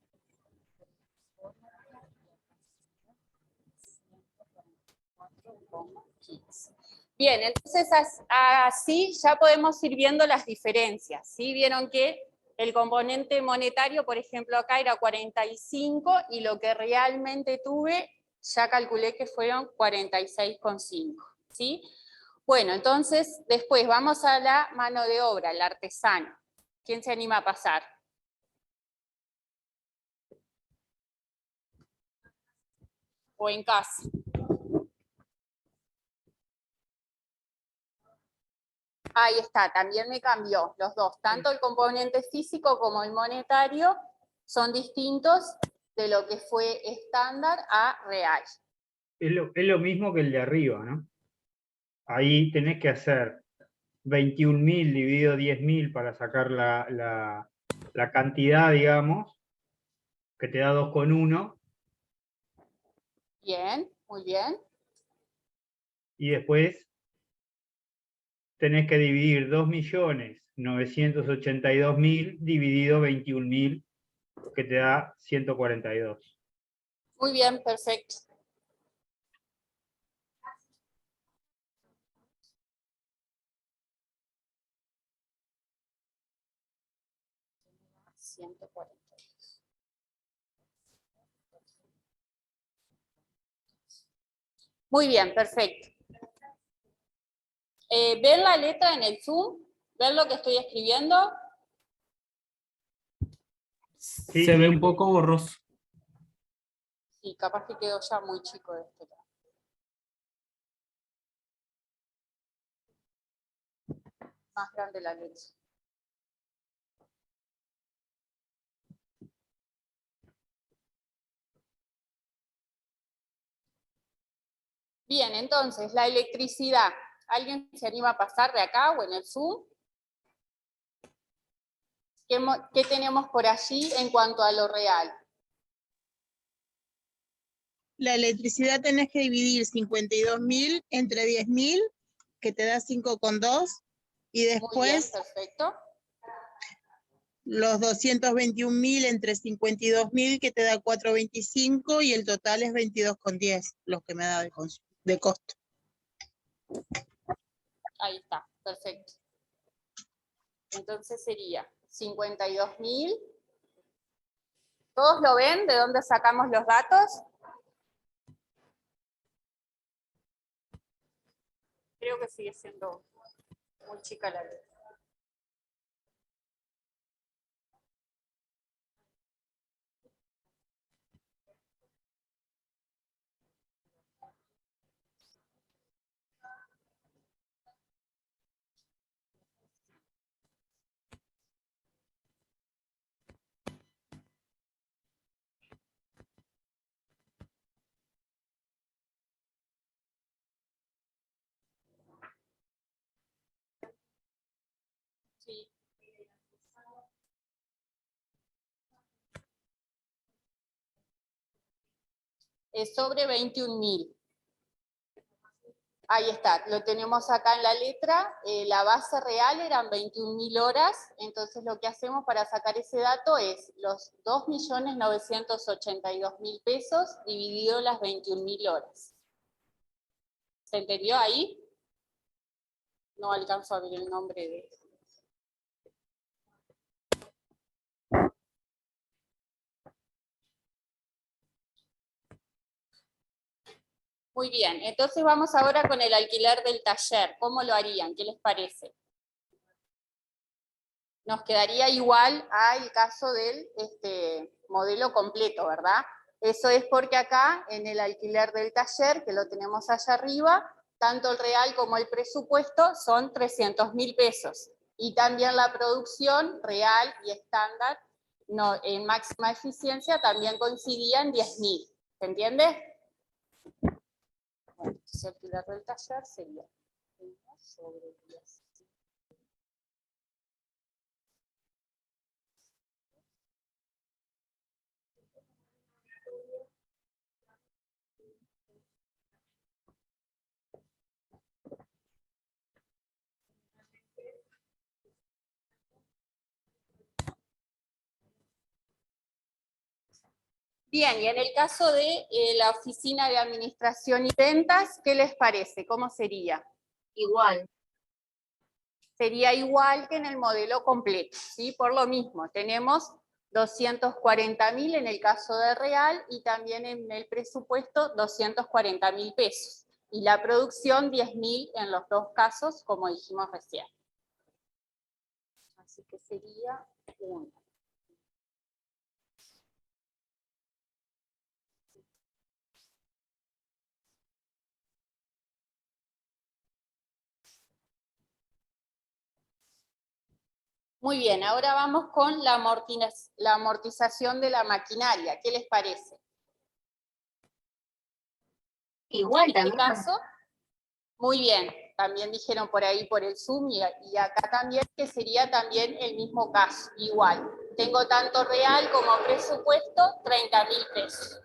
144,15. Bien, entonces así ya podemos ir viendo las diferencias, ¿sí? Vieron que el componente monetario, por ejemplo, acá era 45 y lo que realmente tuve, ya calculé que fueron 46,5, ¿sí? Bueno, entonces después vamos a la mano de obra, el artesano. ¿Quién se anima a pasar? O en casa. Ahí está, también me cambió los dos. Tanto el componente físico como el monetario son distintos de lo que fue estándar a real. Es lo mismo que el de arriba, ¿no? Ahí tenés que hacer 21.000 dividido 10.000 para sacar la cantidad, digamos, que te da 2,1. Bien, muy bien. Y después tenés que dividir 2.982.000 dividido 21.000, que te da 142. Muy bien, perfecto. Muy bien, perfecto. ¿Ven la letra en el Zoom? ¿Ven lo que estoy escribiendo? Sí. Se ve un poco borroso. Sí, capaz que quedó ya muy chico de este lado. Más grande la letra. Bien, entonces, la electricidad. ¿Alguien se anima a pasar de acá o en el Zoom? ¿Qué tenemos por allí en cuanto a lo real? La electricidad tenés que dividir 52.000 entre 10.000, que te da 5,2. Y Muy bien, después perfecto. los 221.000 entre 52.000, que te da 4,25, y el total es 22,10, lo que me da de costo. Ahí está, perfecto. Entonces sería 52.000. ¿Todos lo ven? ¿De dónde sacamos los datos? Creo que sigue siendo muy chica la letra. Sí. Es sobre 21.000. Ahí está, lo tenemos acá en la letra, la base real eran 21.000 horas, entonces lo que hacemos para sacar ese dato es los 2.982.000 pesos dividido las 21.000 horas. ¿Se entendió ahí? No alcanzo a ver el nombre de... Muy bien, entonces vamos ahora con el alquiler del taller. ¿Cómo lo harían? ¿Qué les parece? Nos quedaría igual al caso del modelo completo, ¿verdad? Eso es porque acá, en el alquiler del taller, que lo tenemos allá arriba, tanto el real como el presupuesto son 300.000 pesos. Y también la producción real y estándar, en máxima eficiencia, también coincidía en 10.000. ¿Se entiende? Bueno, entonces el alquiler del taller sería 1 sobre 10. Bien, y en el caso de la oficina de administración y ventas, ¿qué les parece? ¿Cómo sería? Igual. Sería igual que en el modelo completo, ¿sí? Por lo mismo, tenemos 240.000 en el caso de real y también en el presupuesto 240.000 pesos. Y la producción 10.000 en los dos casos, como dijimos recién. Así que sería 1. Muy bien, ahora vamos con la amortización de la maquinaria. ¿Qué les parece? Igual En este también. caso, muy bien, también dijeron por ahí por el Zoom y acá también que sería también el mismo caso, igual. Tengo tanto real como presupuesto, 30.000 pesos.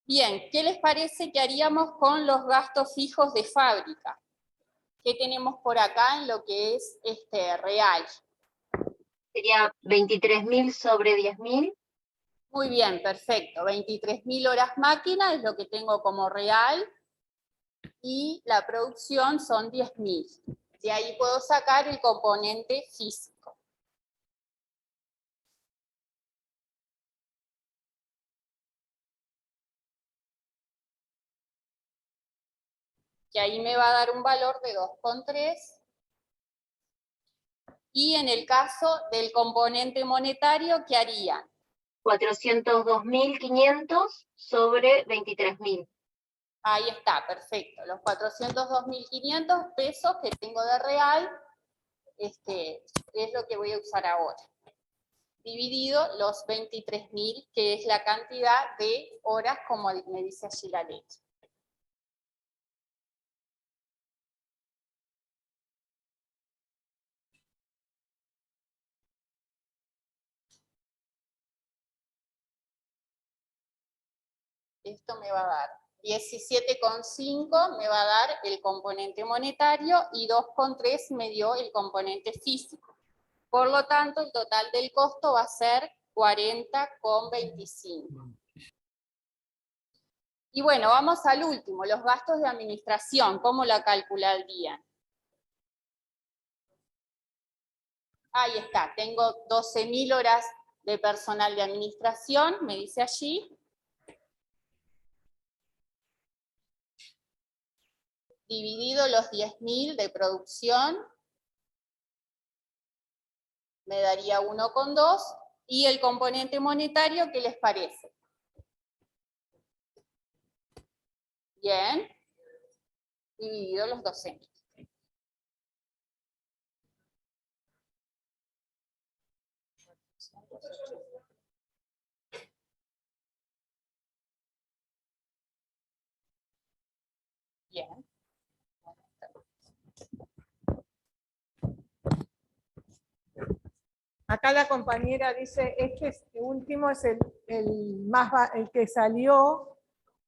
Bien, ¿qué les parece que haríamos con los gastos fijos de fábrica? ¿Qué tenemos por acá en lo que es real? Sería 23.000 sobre 10.000. Muy bien, perfecto. 23.000 horas máquina es lo que tengo como real y la producción son 10.000. De ahí puedo sacar el componente físico. Que ahí me va a dar un valor de 2,3. Y en el caso del componente monetario, ¿qué harían? 402.500 sobre 23.000. Ahí está, perfecto. Los 402.500 pesos que tengo de real, es lo que voy a usar ahora. Dividido los 23.000, que es la cantidad de horas, como me dice allí la letra. Esto me va a dar 17,5 me va a dar el componente monetario y 2,3 me dio el componente físico. Por lo tanto, el total del costo va a ser 40,25. Y bueno, vamos al último, los gastos de administración, ¿cómo la calcularían? Ahí está, tengo 12.000 horas de personal de administración, me dice allí. Dividido los 10.000 de producción, me daría 1,2. Y el componente monetario, ¿qué les parece? 1,2. Bien. y divido los 12.000. Bien. Acá la compañera dice, este último es el que salió,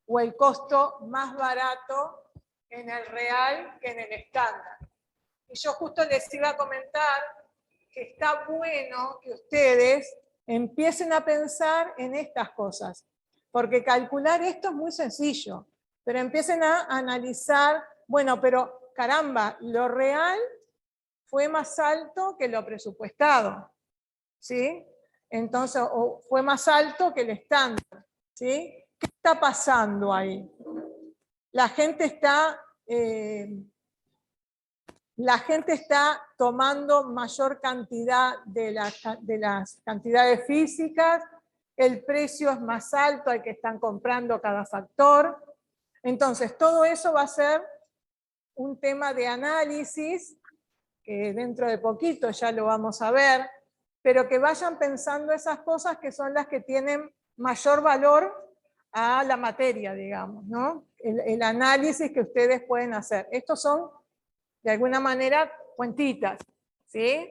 o el costo más barato en el real que en el estándar. Y yo justo les iba a comentar que está bueno que ustedes empiecen a pensar en estas cosas, porque calcular esto es muy sencillo, pero empiecen a analizar, bueno, pero caramba, lo real fue más alto que lo presupuestado, ¿sí? Entonces, o fue más alto que el estándar, ¿sí? ¿Qué está pasando ahí? La gente está tomando mayor cantidad de las cantidades físicas, el precio es más alto al que están comprando cada factor. Entonces, todo eso va a ser un tema de análisis, que dentro de poquito ya lo vamos a ver, pero que vayan pensando esas cosas que son las que tienen mayor valor a la materia, digamos, ¿no? El análisis que ustedes pueden hacer. Estos son, de alguna manera, cuentitas, ¿sí?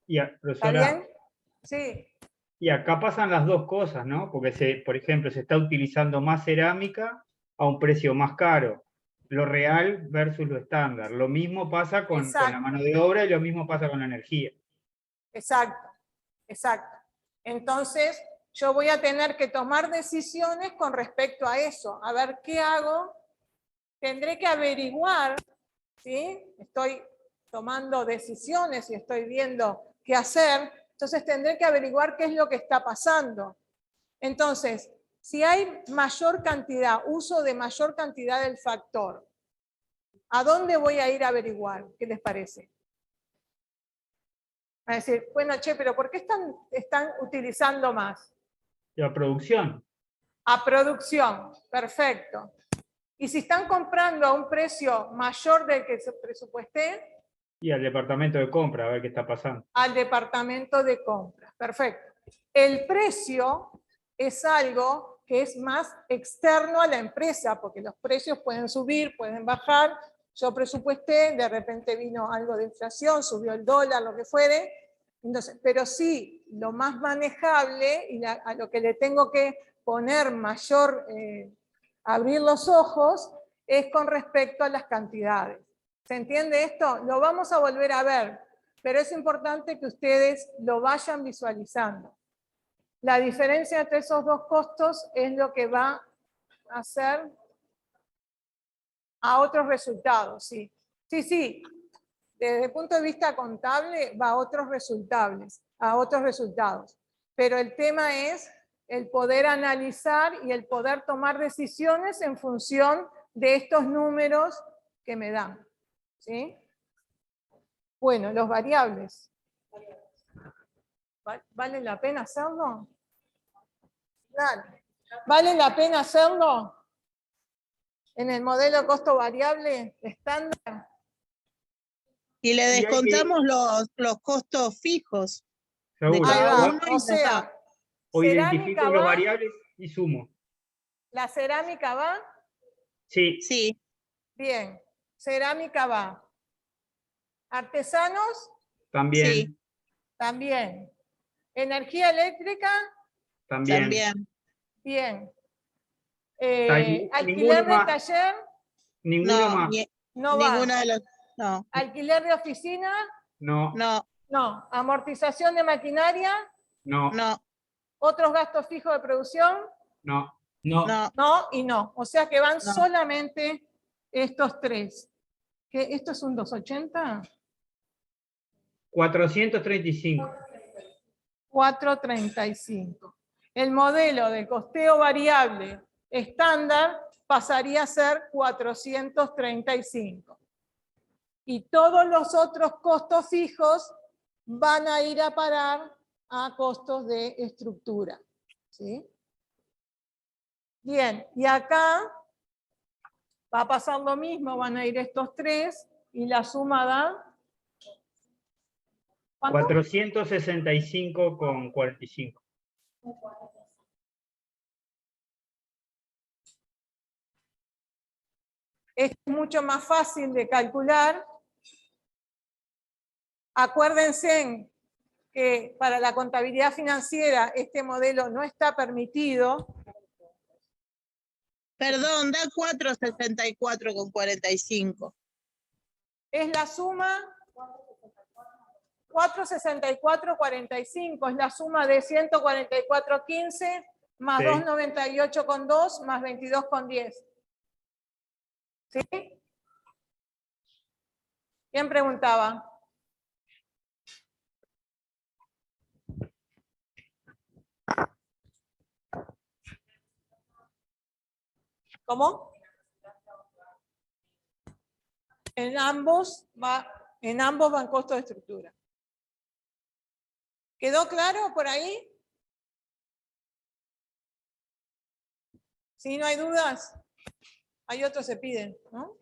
¿Está Profesora, bien? Sí. y acá pasan las dos cosas, ¿no? Porque, por ejemplo, se está utilizando más cerámica a un precio más caro. Lo real versus lo estándar. Lo mismo pasa con la mano de obra y lo mismo pasa con la energía. Exacto, exacto. Entonces, yo voy a tener que tomar decisiones con respecto a eso. A ver, ¿qué hago? Tendré que averiguar, ¿sí? Estoy tomando decisiones y estoy viendo qué hacer, entonces tendré que averiguar qué es lo que está pasando. Entonces, si hay mayor cantidad, uso de mayor cantidad del factor, ¿a dónde voy a ir a averiguar? ¿Qué les parece? A decir, bueno, che, pero ¿por qué están utilizando más? La producción. A producción, perfecto. Y si están comprando a un precio mayor del que se presupuesté, Y al departamento de compra, a ver qué está pasando. al departamento de compras, perfecto. El precio es algo que es más externo a la empresa, porque los precios pueden subir, pueden bajar. Yo presupuesté, de repente vino algo de inflación, subió el dólar, lo que fuere. Entonces, pero sí, lo más manejable y a lo que le tengo que poner mayor, abrir los ojos, es con respecto a las cantidades. ¿Se entiende esto? Lo vamos a volver a ver, pero es importante que ustedes lo vayan visualizando. La diferencia entre esos dos costos es lo que va a hacer a otros resultados, sí. Sí, sí. Desde el punto de vista contable va a otros resultados. Pero el tema es el poder analizar y el poder tomar decisiones en función de estos números que me dan. ¿Sí? Bueno, los variables. ¿Vale la pena hacerlo? Claro. ¿Vale la pena hacerlo en el modelo costo variable estándar? Y le descontamos los costos fijos. Seguro. Ahí va, uno y o sea, O cerámica identifico los va, variables y sumo. ¿la cerámica va? Sí. Sí. Bien, cerámica va. ¿Artesanos? También. Sí. También. ¿Energía eléctrica? También. Bien. Ninguno ¿Alquiler de más. taller? Ninguno más. No va. Ninguna de las. No. ¿Alquiler de oficina? No. No. No. ¿Amortización de maquinaria? No. No. ¿Otros gastos fijos de producción? No. No. No. No y no. O sea que van No. solamente estos tres. ¿Qué, ¿esto es un 280? 435. 435. El modelo de costeo variable estándar pasaría a ser 435. Y todos los otros costos fijos van a ir a parar a costos de estructura. ¿Sí? Bien, y acá Va a pasar lo mismo, van a ir estos tres y la suma da... ¿Cuánto? 465,45. Es mucho más fácil de calcular. Acuérdense que para la contabilidad financiera este modelo no está permitido. Perdón, da 464,45. Es la suma 464,45, es la suma de 144,15 más Sí. 298,2 más 22,10. ¿Sí? ¿Quién preguntaba? ¿Cómo? En ambos van costos de estructura. ¿Quedó claro por ahí? Si no hay dudas, hay otros se piden, ¿no?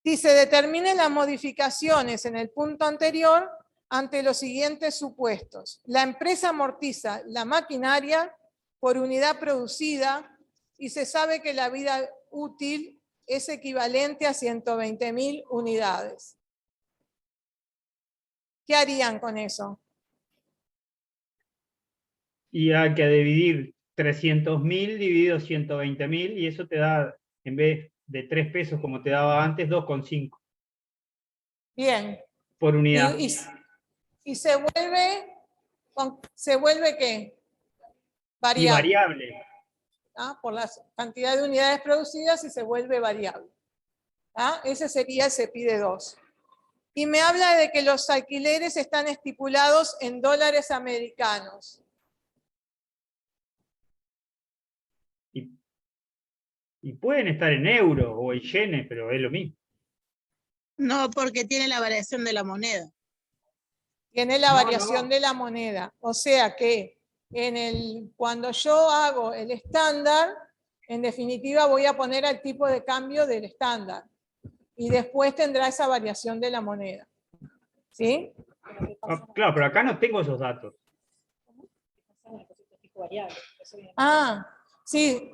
Si se determinen las modificaciones en el punto anterior ante los siguientes supuestos. La empresa amortiza la maquinaria por unidad producida y se sabe que la vida útil es equivalente a 120.000 unidades. ¿Qué harían con eso? Y hay que dividir 300.000 dividido 120.000 y eso te da, en vez de 3 pesos como te daba antes, 2,5 Bien. por unidad. Y se vuelve ¿qué? Y Variable. variable. ¿Ah? Por la cantidad de unidades producidas y se vuelve variable. ¿Ah? Ese sería el CEPIDE 2. Y me habla de que los alquileres están estipulados en dólares americanos. Y pueden estar en euros o en yenes, pero es lo mismo. No, porque tiene la variación de la moneda. Tiene la No, variación no. de la moneda. O sea que cuando yo hago el estándar, en definitiva voy a poner el tipo de cambio del estándar. Y después tendrá esa variación de la moneda. ¿Sí? Claro, pero acá no tengo esos datos. Ah, sí.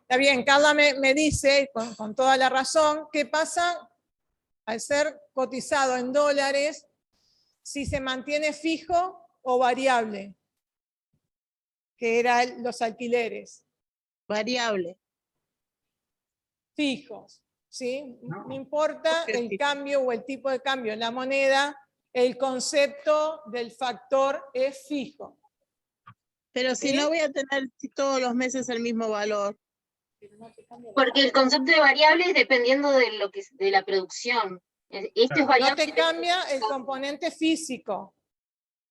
Está bien, Carla me dice, con toda la razón, ¿qué pasa al ser cotizado en dólares si se mantiene fijo o variable? Que eran los alquileres. Variable. Fijos, ¿sí? No. No importa ¿Por qué el fijo? cambio o el tipo de cambio en la moneda, el concepto del factor es fijo. Pero si ¿Sí? no voy a tener todos los meses el mismo valor. Porque el concepto de variable es dependiendo de lo que de la producción. Esto es No variable. te cambia el componente físico.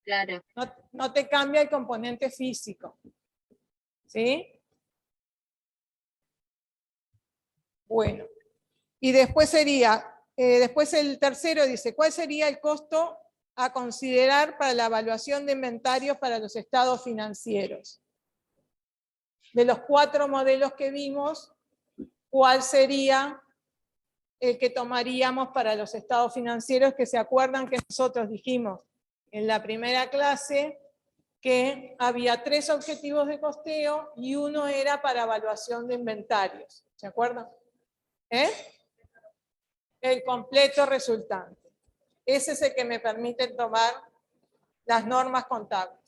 Claro. No te cambia el componente físico. ¿Sí? Bueno. Y después después el tercero dice, ¿cuál sería el costo a considerar para la evaluación de inventarios para los estados financieros? De los 4 modelos que vimos, ¿cuál sería el que tomaríamos para los estados financieros? Que se acuerdan que nosotros dijimos en la primera clase que había 3 objetivos de costeo y uno era para evaluación de inventarios. ¿Se acuerdan? El completo resultante. Ese es el que me permite tomar las normas contables.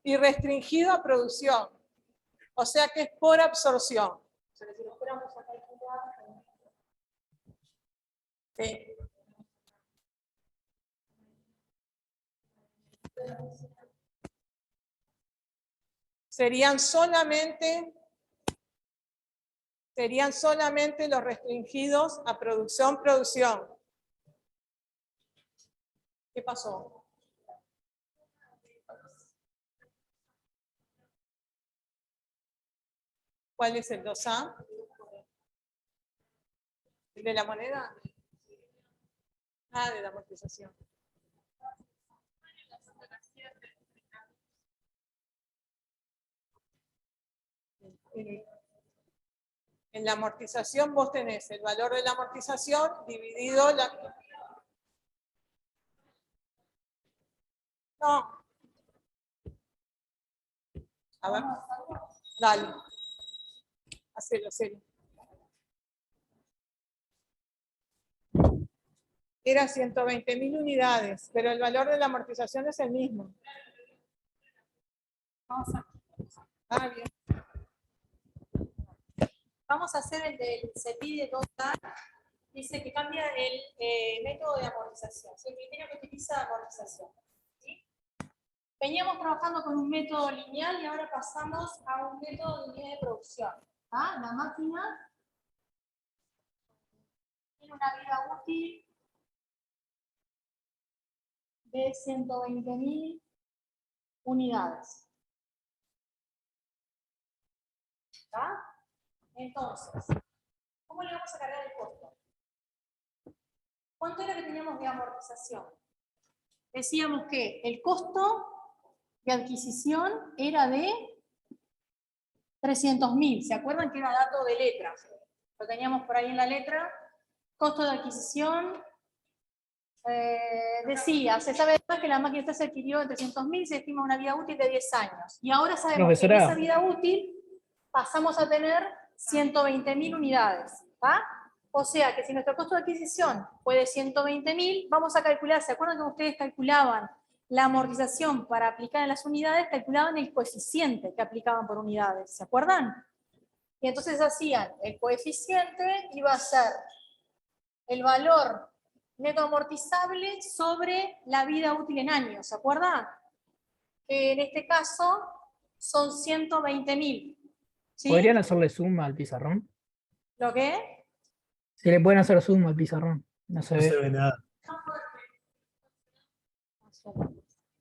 Y restringido a producción. O sea que es por absorción. Sí. Serían solamente los restringidos a producción. ¿Qué pasó? ¿Cuál es el 2A? ¿El de la moneda? Ah, de la amortización. En la amortización vos tenés el valor de la amortización dividido la... No. A ver. Dale. Hacelo. Era 120.000 unidades, pero el valor de la amortización es el mismo. Bien. Vamos a hacer el del CEPIDE 2A. Dice que cambia el método de amortización, ¿sí? El criterio que utiliza de amortización. ¿Sí? Veníamos trabajando con un método lineal y ahora pasamos a un método de unidad de producción. ¿Ah? La máquina tiene una vida útil de 120.000 unidades. ¿Está? Entonces, ¿cómo le vamos a cargar el costo? ¿Cuánto era que teníamos de amortización? Decíamos que el costo de adquisición era de 300.000. ¿Se acuerdan que era dato de letra? Lo teníamos por ahí en la letra. Costo de adquisición. Decía, se sabe además que la máquina se adquirió en 300.000 y se estima una vida útil de 10 años. Y ahora sabemos que en esa vida útil pasamos a tener 120.000 unidades. ¿Va? O sea que si nuestro costo de adquisición fue de 120.000, vamos a calcular, ¿se acuerdan que ustedes calculaban la amortización para aplicar en las unidades? Calculaban el coeficiente que aplicaban por unidades, ¿se acuerdan? Y entonces hacían, el coeficiente iba a ser el valor neto amortizable sobre la vida útil en años, ¿se acuerdan? Que en este caso son 120.000. ¿Sí? ¿Podrían hacerle zoom al pizarrón? ¿Lo qué? Si le pueden hacer zoom al pizarrón, no se ve nada.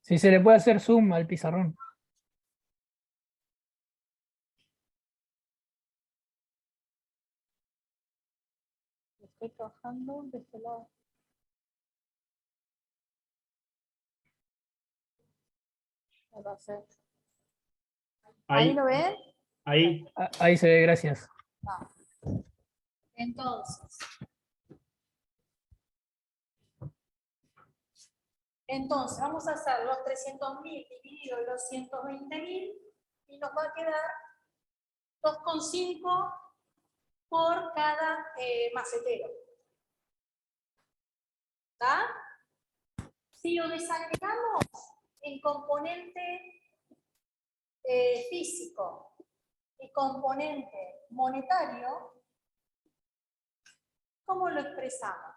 Si se le puede hacer zoom al pizarrón. Estoy trabajando de este lado. ¿Qué va a hacer? ¿Ahí lo ven? Ahí. Ahí se ve, gracias. Ah. Entonces, vamos a hacer los 300.000 dividido los 120.000 y nos va a quedar 2,5 por cada macetero. ¿Está? Si lo desagregamos en componente físico y componente monetario, ¿cómo lo expresamos?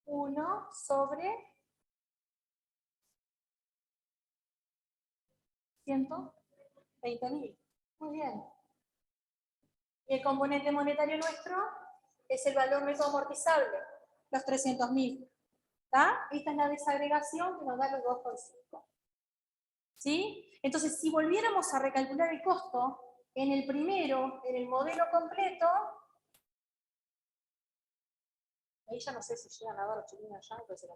Uno sobre 120.000. Muy bien. Y el componente monetario nuestro es el valor neto amortizable, los 300.000. ¿Está? Esta es la desagregación que nos da los 2,5. ¿Sí? Entonces, si volviéramos a recalcular el costo en el primero, en el modelo completo, ahí ya no sé si llegan a ver los chiquillos allá, pero se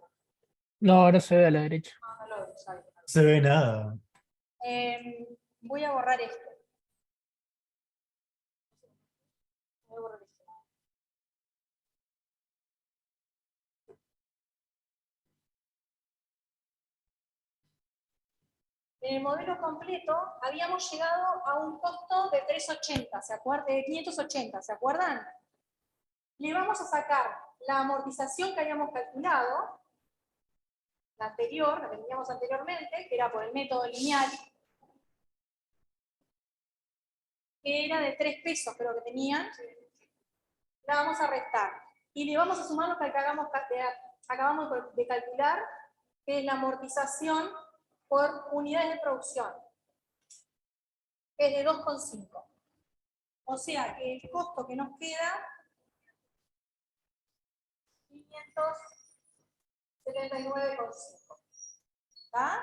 No, ahora se ve a la derecha. no lo veo, ya. No se ve nada. Voy a borrar esto. Voy a borrar esto. En el modelo completo habíamos llegado a un costo de 380, ¿se acuerdan? De 580, ¿se acuerdan? Le vamos a sacar la amortización que habíamos calculado, la anterior, la que teníamos anteriormente, que era por el método lineal, que era de 3 pesos, creo que tenían, la vamos a restar. Y le vamos a sumar lo que acabamos de calcular, que es la amortización por unidades de producción, que es de 2,5. O sea que el costo que nos queda, 579,5. ¿Está?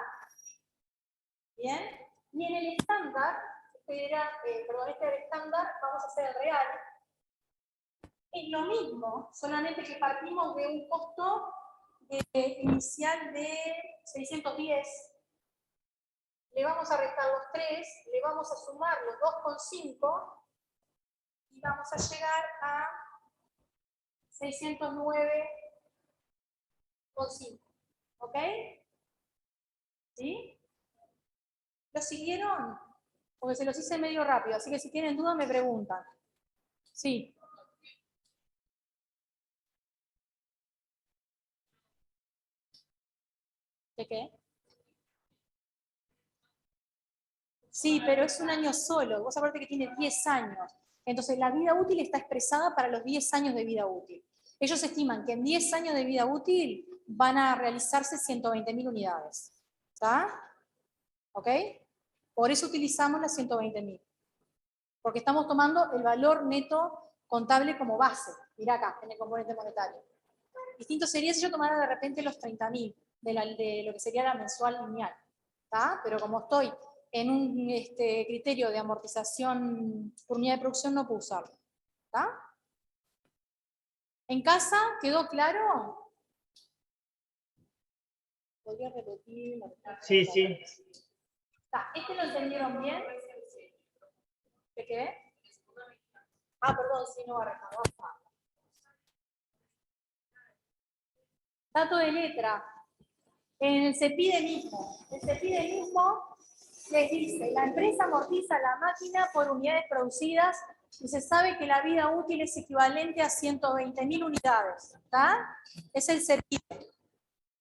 Bien. Y en el estándar, este era el estándar, vamos a hacer el real. Es lo mismo, solamente que partimos de un costo inicial de 610. Le vamos a restar los 3, le vamos a sumar los 2,5 y vamos a llegar a 609,5. ¿Ok? ¿Sí? ¿Lo siguieron? Porque se los hice medio rápido, así que si tienen dudas me preguntan. Sí. ¿De qué? Sí, pero es un año solo. Vos aparte que tiene 10 años. Entonces la vida útil está expresada para los 10 años de vida útil. Ellos estiman que en 10 años de vida útil van a realizarse 120.000 unidades. ¿Está? ¿Ok? Por eso utilizamos las 120.000. Porque estamos tomando el valor neto contable como base. Mirá acá, en el componente monetario. Distinto sería si yo tomara de repente los 30.000 de lo que sería la mensual lineal. ¿Está? Pero como estoy en un criterio de amortización por unidad de producción, no puedo usarlo. ¿Está? ¿En casa quedó claro? ¿Podría repetir? Sí, sí. ¿Está? ¿Este lo entendieron bien? ¿De qué? Ah, perdón, sí, no va a restar. Dato de letra. En el CEPIDE mismo. El CEPIDE mismo les dice, la empresa amortiza la máquina por unidades producidas y se sabe que la vida útil es equivalente a 120.000 unidades. ¿Está? Es el CEPIDE.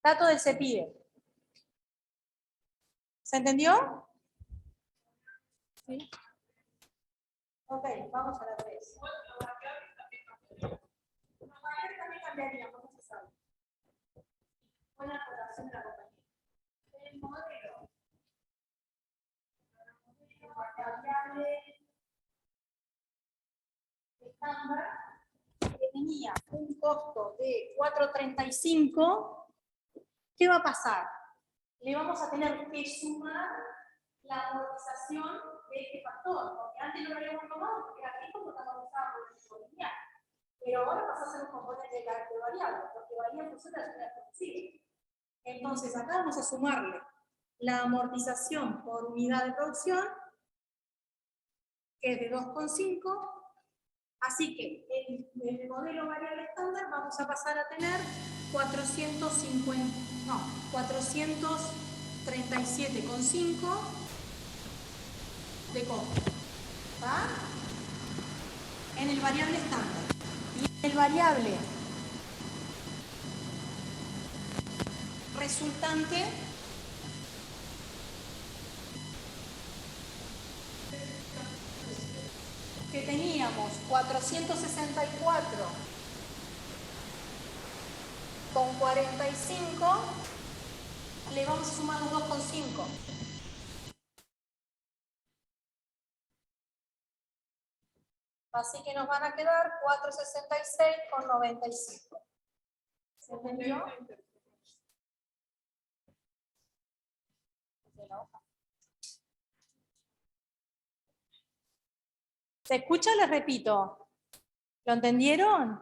Dato del CEPIDE. ¿Se entendió? ¿Sí? Ok, vamos a la 3. También cambiaría, ¿cómo se sabe? Buena explotación de la compañía. El modelo. Variable estándar que tenía un costo de 4.35, ¿qué va a pasar? Le vamos a tener que sumar la amortización de este factor, porque antes no lo habíamos tomado porque era fijo porque amortizaba por el tipo lineal. Pero ahora pasa a ser un componente de carácter variable, porque varía en función de las unidades producidas. Entonces acá vamos a sumarle la amortización por unidad de producción, que es de 2,5. Así que en el modelo variable estándar vamos a pasar a tener 437,5 de costo. ¿Está? En el variable estándar. Y en el variable resultante que teníamos 464,45, le vamos a sumar los 2,5. Así que nos van a quedar 466,95. ¿Se entendió? ¿Se escucha? Les repito. ¿Lo entendieron?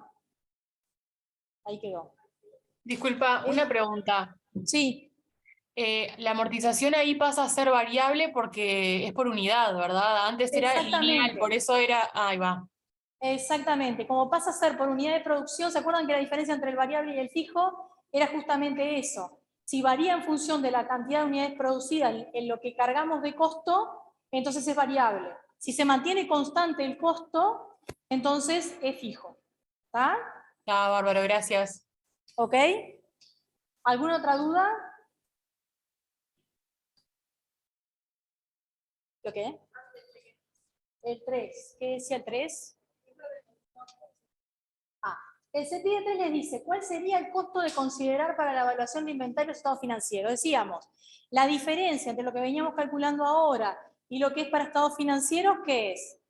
Ahí quedó. Disculpa, una pregunta. Sí. La amortización ahí pasa a ser variable porque es por unidad, ¿verdad? Antes era lineal, por eso era... Ahí va. Exactamente. Como pasa a ser por unidad de producción, ¿se acuerdan que la diferencia entre el variable y el fijo era justamente eso? Si varía en función de la cantidad de unidades producidas en lo que cargamos de costo, entonces es variable. Si se mantiene constante el costo, entonces es fijo. ¿Está? Está bárbaro, gracias. ¿Ok? ¿Alguna otra duda? ¿Lo qué? El 3. ¿Qué decía el 3? El CEPIDE 3 les dice, ¿cuál sería el costo de considerar para la evaluación de inventario y estado financiero? Decíamos, la diferencia entre lo que veníamos calculando ahora y lo que es para estados financieros, ¿qué es?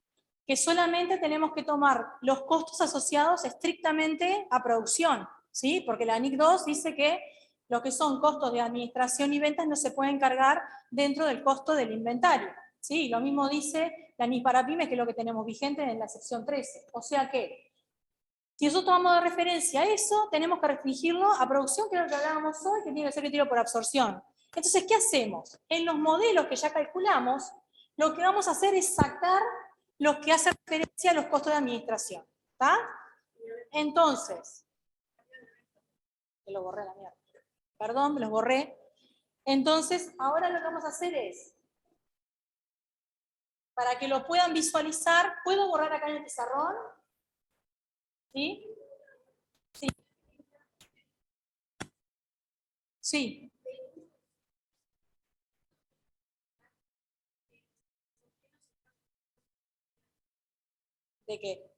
Que solamente tenemos que tomar los costos asociados estrictamente a producción, ¿sí? Porque la NIC 2 dice que lo que son costos de administración y ventas no se pueden cargar dentro del costo del inventario, ¿sí? Lo mismo dice la NIC para pymes, que es lo que tenemos vigente en la sección 13. O sea que Si nosotros tomamos de referencia eso, tenemos que restringirlo a producción, que es lo que hablábamos hoy, que tiene que ser criterio por absorción. Entonces, ¿qué hacemos? En los modelos que ya calculamos, lo que vamos a hacer es sacar los que hacen referencia a los costos de administración. ¿Está? Entonces, me lo borré a la mierda. Perdón, me los borré. Entonces, ahora lo que vamos a hacer es, para que lo puedan visualizar, ¿puedo borrar acá en el pizarrón? ¿Sí? Sí. Sí. ¿De qué?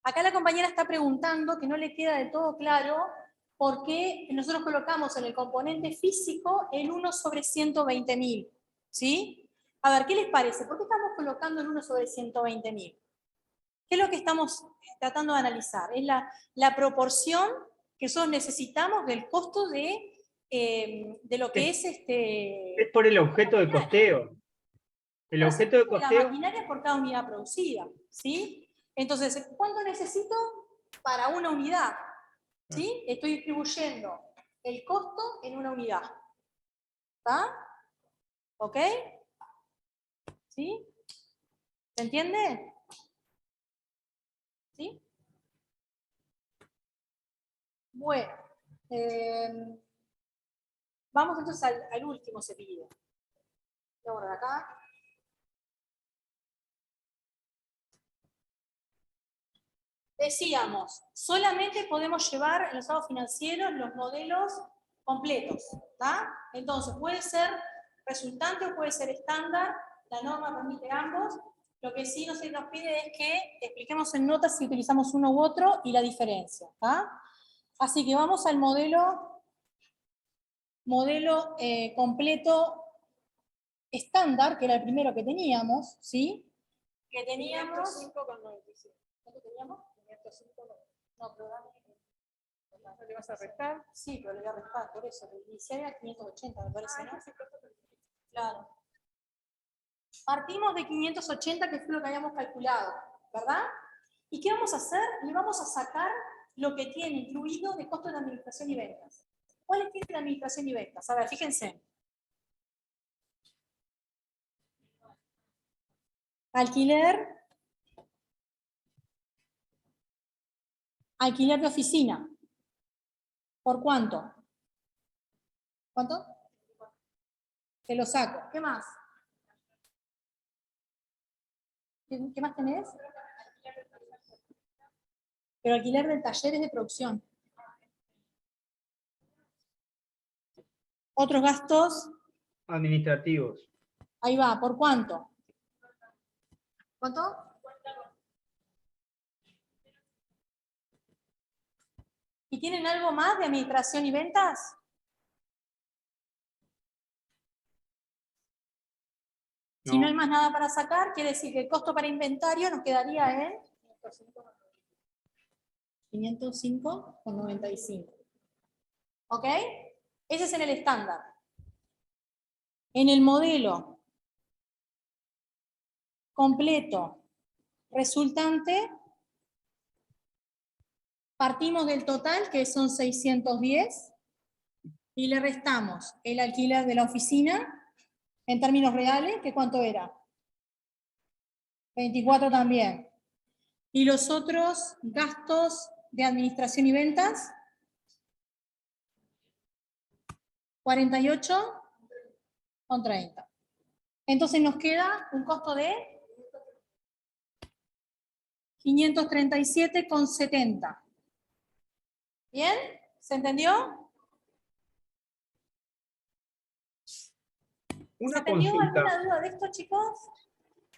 Acá la compañera está preguntando, que no le queda de todo claro, por qué nosotros colocamos en el componente físico el 1 sobre 120.000. ¿Sí? A ver, ¿qué les parece? ¿Por qué estamos colocando el 1 sobre 120.000? ¿Qué es lo que estamos tratando de analizar? Es la proporción que nosotros necesitamos del costo de lo que es Es por el objeto de costeo. El objeto de la costeo. maquinaria por cada unidad producida, ¿sí? Entonces, ¿cuánto necesito para una unidad? ¿Sí? Estoy distribuyendo el costo en una unidad. ¿Está? ¿Ok? ¿Sí? ¿Se entiende? ¿Sí? Bueno, vamos entonces al último cepillo. Voy a borrar acá. Decíamos, solamente podemos llevar en los estados financieros los modelos completos. ¿Está? Entonces, puede ser resultante o puede ser estándar. La norma permite ambos. Lo que sí nos pide es que expliquemos en notas si utilizamos uno u otro y la diferencia. ¿Está? Así que vamos al modelo completo estándar, que era el primero que teníamos, ¿sí? Que teníamos... 5,95. ¿Cuánto teníamos? 505. No, pero dame... ¿Le vas a restar? Sí, pero le voy a restar, por eso. El inicial era 580, me parece, ¿no? Claro. Partimos de 580, que fue lo que habíamos calculado, ¿verdad? ¿Y qué vamos a hacer? Le vamos a sacar lo que tiene incluido de costo de administración y ventas. ¿Cuál es la administración y ventas? A ver, fíjense. Alquiler. Alquiler de oficina. ¿Por cuánto? ¿Cuánto? Te lo saco. ¿Qué más? ¿Qué más tenés? Pero alquiler de talleres de producción. Otros gastos. Administrativos. Ahí va, ¿por cuánto? ¿Cuánto? ¿Y tienen algo más de administración y ventas? No. Si no hay más nada para sacar, quiere decir que el costo para inventario nos quedaría en 505,95. ¿Ok? Ese es en el estándar. En el modelo completo resultante, partimos del total, que son 610, y le restamos el alquiler de la oficina, en términos reales, ¿que cuánto era? 24 también. Y los otros gastos de administración y ventas, 48,30. Entonces nos queda un costo de 537,70. ¿Bien? ¿Se entendió? Una ¿Se entendió consulta. alguna duda de esto, chicos?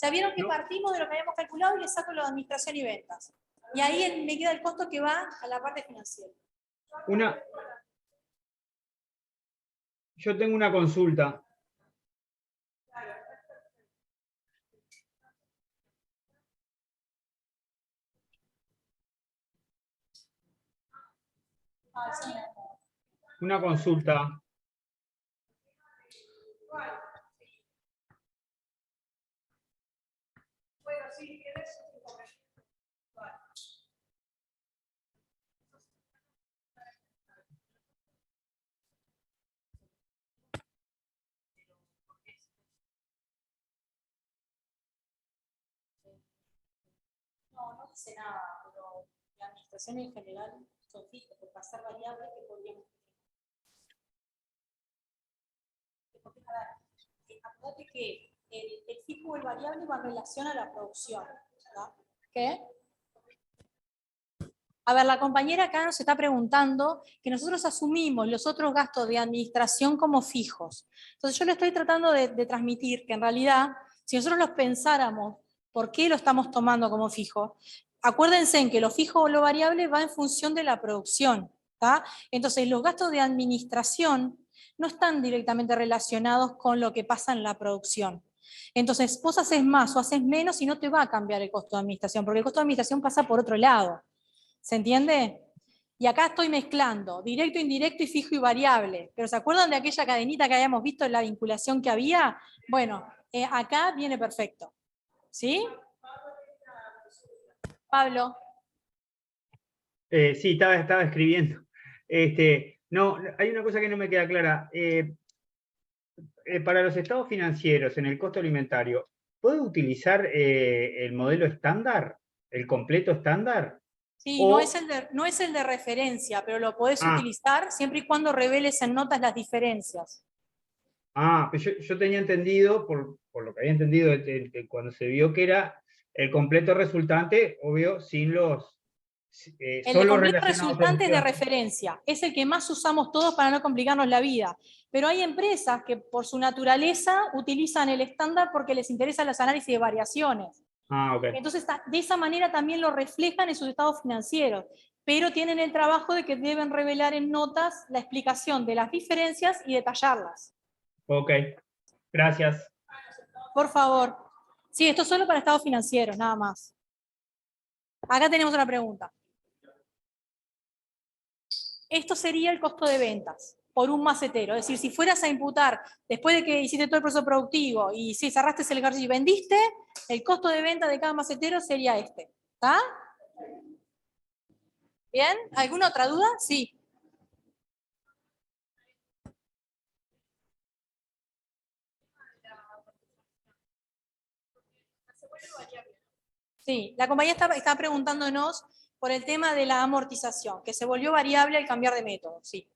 Ya vieron que partimos de lo que habíamos calculado y le saco lo de administración y ventas. Y ahí me queda el costo que va a la parte financiera. Yo tengo una consulta. Una consulta. dice nada, pero la administración en general son fijos, porque va a ser variable que podríamos. Porque, a ver, acuérdate que el fijo o el variable va en relación a la producción, ¿no? ¿Qué? A ver, la compañera acá nos está preguntando que nosotros asumimos los otros gastos de administración como fijos. Entonces yo le estoy tratando de transmitir que en realidad, si nosotros los pensáramos, ¿por qué lo estamos tomando como fijo? Acuérdense en que lo fijo o lo variable va en función de la producción, ¿tá? Entonces los gastos de administración no están directamente relacionados con lo que pasa en la producción. Entonces vos haces más o haces menos y no te va a cambiar el costo de administración, porque el costo de administración pasa por otro lado. ¿Se entiende? Y acá estoy mezclando directo, indirecto y fijo y variable. ¿Pero se acuerdan de aquella cadenita que habíamos visto en la vinculación que había? Bueno, acá viene perfecto. ¿Sí? Pablo. Sí, estaba escribiendo. No, hay una cosa que no me queda clara. Para los estados financieros, en el costo alimentario, ¿puedo utilizar el modelo estándar? ¿El completo estándar? Sí, no es el de referencia, pero lo podés utilizar siempre y cuando reveles en notas las diferencias. Pues yo tenía entendido, por lo que había entendido cuando se vio que era el completo resultante, obvio, sin los... El de completo resultante es de referencia, es el que más usamos todos para no complicarnos la vida. Pero hay empresas que por su naturaleza utilizan el estándar porque les interesan los análisis de variaciones. Okay. Entonces, de esa manera también lo reflejan en sus estados financieros, pero tienen el trabajo de que deben revelar en notas la explicación de las diferencias y detallarlas. Ok, gracias. Por favor. Sí, esto es solo para estados financieros, nada más. Acá tenemos una pregunta. Esto sería el costo de ventas por un macetero. Es decir, si fueras a imputar, después de que hiciste todo el proceso productivo y si cerraste el ejercicio y vendiste, el costo de venta de cada macetero sería este. ¿Está? ¿Bien? ¿Alguna otra duda? Sí. Sí, la compañía está preguntándonos por el tema de la amortización, que se volvió variable al cambiar de método. Sí.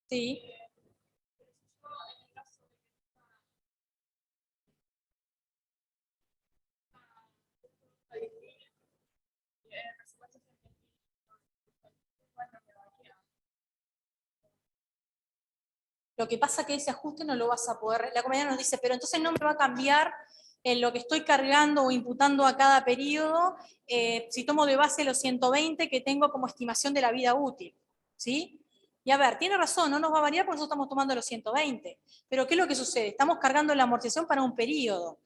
Sí. Lo que pasa es que ese ajuste no lo vas a poder... La compañía nos dice, pero entonces no me va a cambiar en lo que estoy cargando o imputando a cada periodo si tomo de base los 120 que tengo como estimación de la vida útil. ¿Sí? Y a ver, tiene razón, no nos va a variar porque nosotros estamos tomando los 120. Pero ¿qué es lo que sucede? Estamos cargando la amortización para un periodo.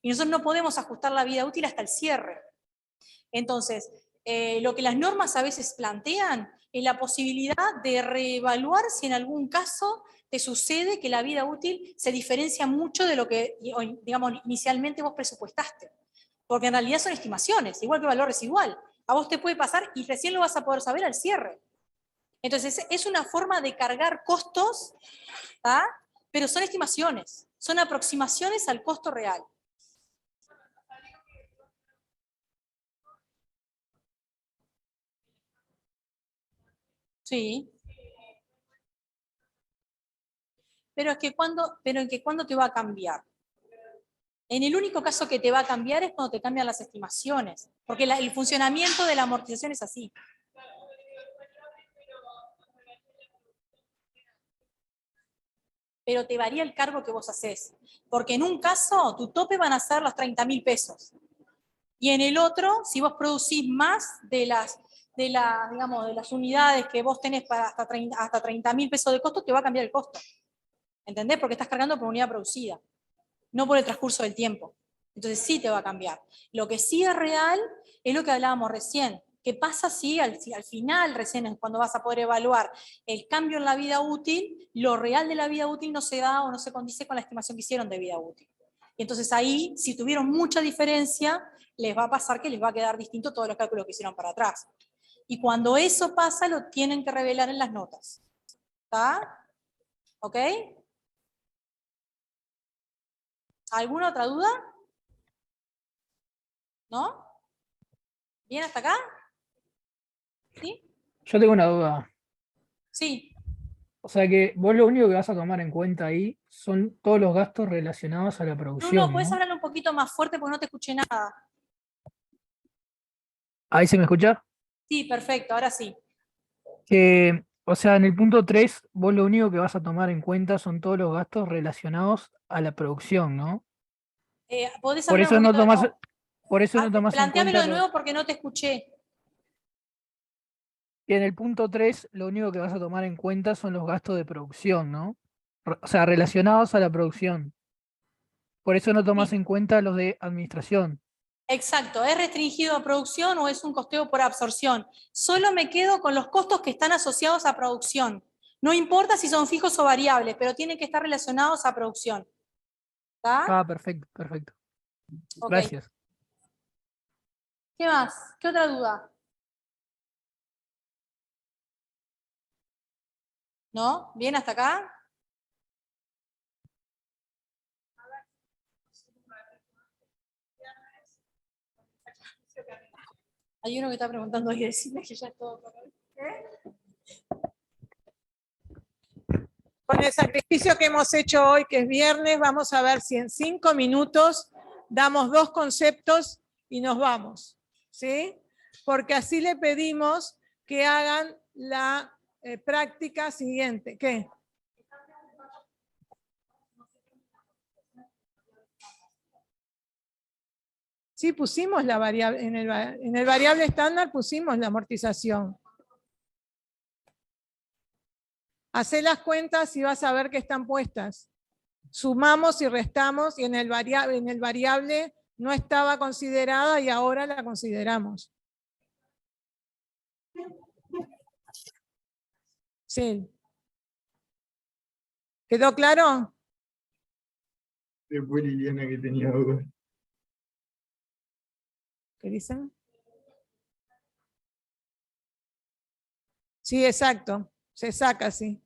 Y nosotros no podemos ajustar la vida útil hasta el cierre. Entonces, lo que las normas a veces plantean es la posibilidad de reevaluar si en algún caso te sucede que la vida útil se diferencia mucho de lo que, digamos, inicialmente vos presupuestaste. Porque en realidad son estimaciones, igual que valor residual. A vos te puede pasar y recién lo vas a poder saber al cierre. Entonces, es una forma de cargar costos, ¿tá? Pero son estimaciones, son aproximaciones al costo real. Sí. Pero es que ¿cuándo te va a cambiar? En el único caso que te va a cambiar es cuando te cambian las estimaciones, porque el funcionamiento de la amortización es así. Pero te varía el cargo que vos haces, porque en un caso tu tope van a ser los 30.000 pesos, y en el otro, si vos producís más de las unidades que vos tenés para hasta 30.000 pesos de costo, te va a cambiar el costo. ¿Entendés? Porque estás cargando por unidad producida, no por el transcurso del tiempo. Entonces sí te va a cambiar. Lo que sí es real es lo que hablábamos recién. ¿Qué pasa si al final, recién es cuando vas a poder evaluar el cambio en la vida útil, lo real de la vida útil no se da o no se condice con la estimación que hicieron de vida útil? Y entonces ahí, si tuvieron mucha diferencia, les va a pasar que les va a quedar distinto todos los cálculos que hicieron para atrás. Y cuando eso pasa, lo tienen que revelar en las notas. ¿Está? ¿Ok? ¿Alguna otra duda? ¿No? ¿Bien hasta acá? ¿Sí? Yo tengo una duda. Sí. O sea que vos lo único que vas a tomar en cuenta ahí son todos los gastos relacionados a la producción, Bruno, ¿puedes ¿no? hablar un poquito más fuerte porque no te escuché nada? ¿Ahí se me escucha? Sí, perfecto, ahora sí. Que, o sea, en el punto 3, vos lo único que vas a tomar en cuenta son todos los gastos relacionados a la producción, ¿no? ¿Podés Por hablar un eso no poquito de tomás, nuevo? por eso no tomás en Plantéamelo cuenta de nuevo porque no te escuché. que en el punto 3 lo único que vas a tomar en cuenta son los gastos de producción, ¿no? O sea, relacionados a la producción. Por eso no tomás en cuenta los de administración. Exacto, ¿es restringido a producción o es un costeo por absorción? Solo me quedo con los costos que están asociados a producción. No importa si son fijos o variables, pero tienen que estar relacionados a producción. ¿Está? Ah, perfecto, perfecto. Ok. Gracias. ¿Qué más? ¿Qué otra duda? ¿No? ¿Bien hasta acá? Hay uno que está preguntando y decirme que ya es todo por hoy. Con el sacrificio que hemos hecho hoy, que es viernes, vamos a ver si en 5 minutos damos 2 conceptos y nos vamos, ¿sí? Porque así le pedimos que hagan la práctica siguiente. ¿Qué? Sí, pusimos la variable, en el variable estándar pusimos la amortización. Hacé las cuentas y vas a ver que están puestas. Sumamos y restamos y en el variable no estaba considerada y ahora la consideramos. Sí. ¿Quedó claro? Después Liliana que tenía dudas. ¿Qué dicen? Sí, exacto. Se saca, sí.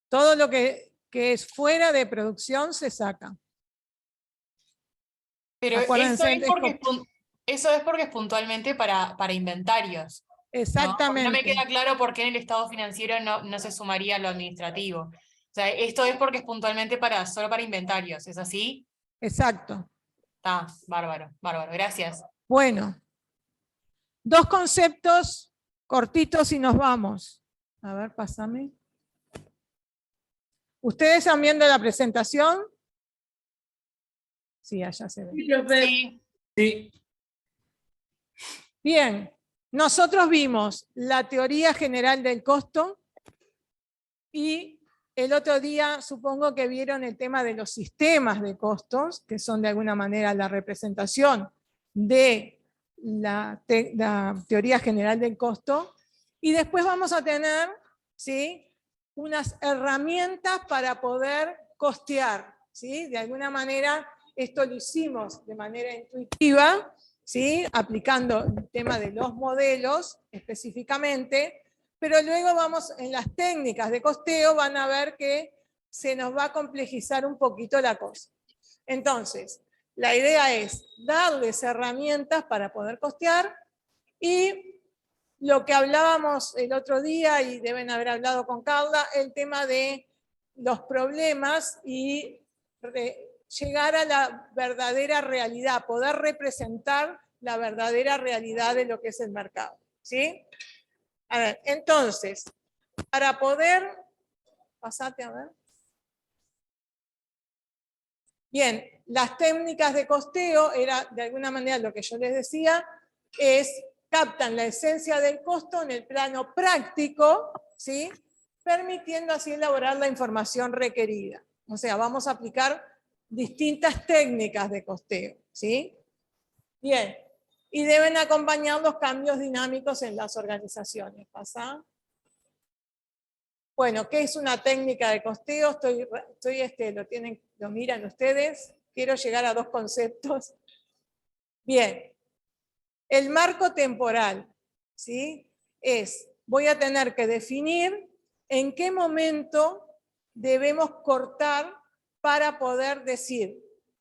Todo lo que es fuera de producción se saca. Pero Acuérdense, eso es porque es puntualmente para inventarios. ¿No? Porque exactamente. no me queda claro por qué en el estado financiero no se sumaría lo administrativo. O sea, esto es porque es puntualmente solo para inventarios, ¿es así? Exacto. Está, bárbaro, bárbaro, gracias. Bueno, 2 conceptos cortitos y nos vamos. A ver, pásame. ¿Ustedes están viendo la presentación? Sí, allá se ve. Sí. Sí. Bien, nosotros vimos la teoría general del costo y el otro día supongo que vieron el tema de los sistemas de costos, que son de alguna manera la representación de la teoría general del costo. Y después vamos a tener, ¿sí?, unas herramientas para poder costear, ¿sí? De alguna manera esto lo hicimos de manera intuitiva, ¿sí?, aplicando el tema de los modelos específicamente, pero luego vamos en las técnicas de costeo, van a ver que se nos va a complejizar un poquito la cosa. Entonces, la idea es darles herramientas para poder costear y lo que hablábamos el otro día, y deben haber hablado con Carla, el tema de los problemas y llegar a la verdadera realidad, poder representar la verdadera realidad de lo que es el mercado, ¿sí? A ver, entonces, para poder... Pasate a ver. Bien, las técnicas de costeo, era de alguna manera lo que yo les decía, captan la esencia del costo en el plano práctico, ¿sí?, permitiendo así elaborar la información requerida. O sea, vamos a aplicar distintas técnicas de costeo, ¿sí? Bien, y deben acompañar los cambios dinámicos en las organizaciones. ¿Pasa? Bueno, ¿qué es una técnica de costeo? Lo miran ustedes. Quiero llegar a 2 conceptos. Bien, el marco temporal, ¿sí?, voy a tener que definir en qué momento debemos cortar para poder decir,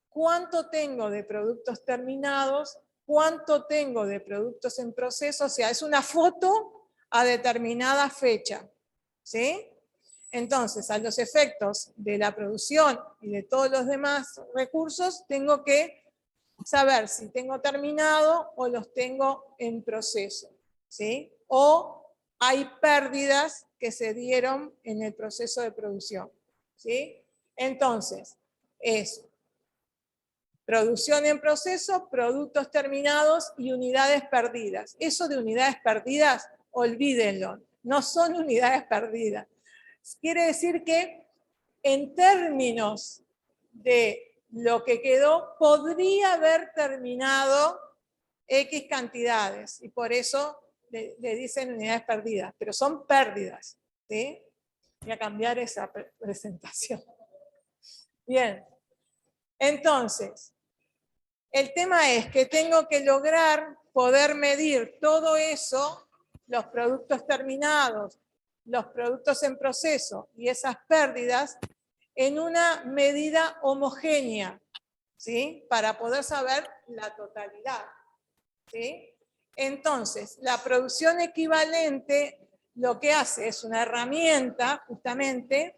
cuánto tengo de productos terminados, cuánto tengo de productos en proceso, o sea, es una foto a determinada fecha, ¿sí? Entonces, a los efectos de la producción y de todos los demás recursos, tengo que saber si tengo terminado o los tengo en proceso, ¿sí? O hay pérdidas que se dieron en el proceso de producción, ¿sí? Entonces, es producción en proceso, productos terminados y unidades perdidas. Eso de unidades perdidas, olvídenlo, no son unidades perdidas. Quiere decir que en términos de lo que quedó, podría haber terminado X cantidades, y por eso le dicen unidades perdidas, pero son pérdidas, ¿sí? Voy a cambiar esa presentación. Bien, entonces, el tema es que tengo que lograr poder medir todo eso, los productos terminados, los productos en proceso y esas pérdidas, en una medida homogénea, ¿sí? Para poder saber la totalidad, ¿sí? Entonces, la producción equivalente lo que hace es una herramienta, justamente,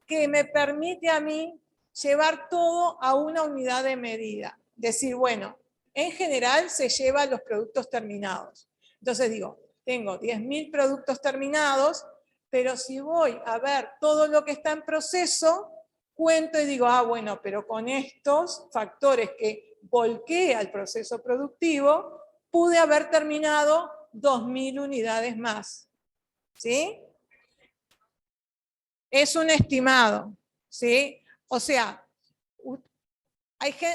que me permite a mí llevar todo a una unidad de medida. Decir, bueno, en general se lleva los productos terminados. Entonces digo, tengo 10.000 productos terminados, pero si voy a ver todo lo que está en proceso, cuento y digo, bueno, pero con estos factores que volqué al proceso productivo, pude haber terminado 2.000 unidades más. ¿Sí? Es un estimado, ¿sí? O sea,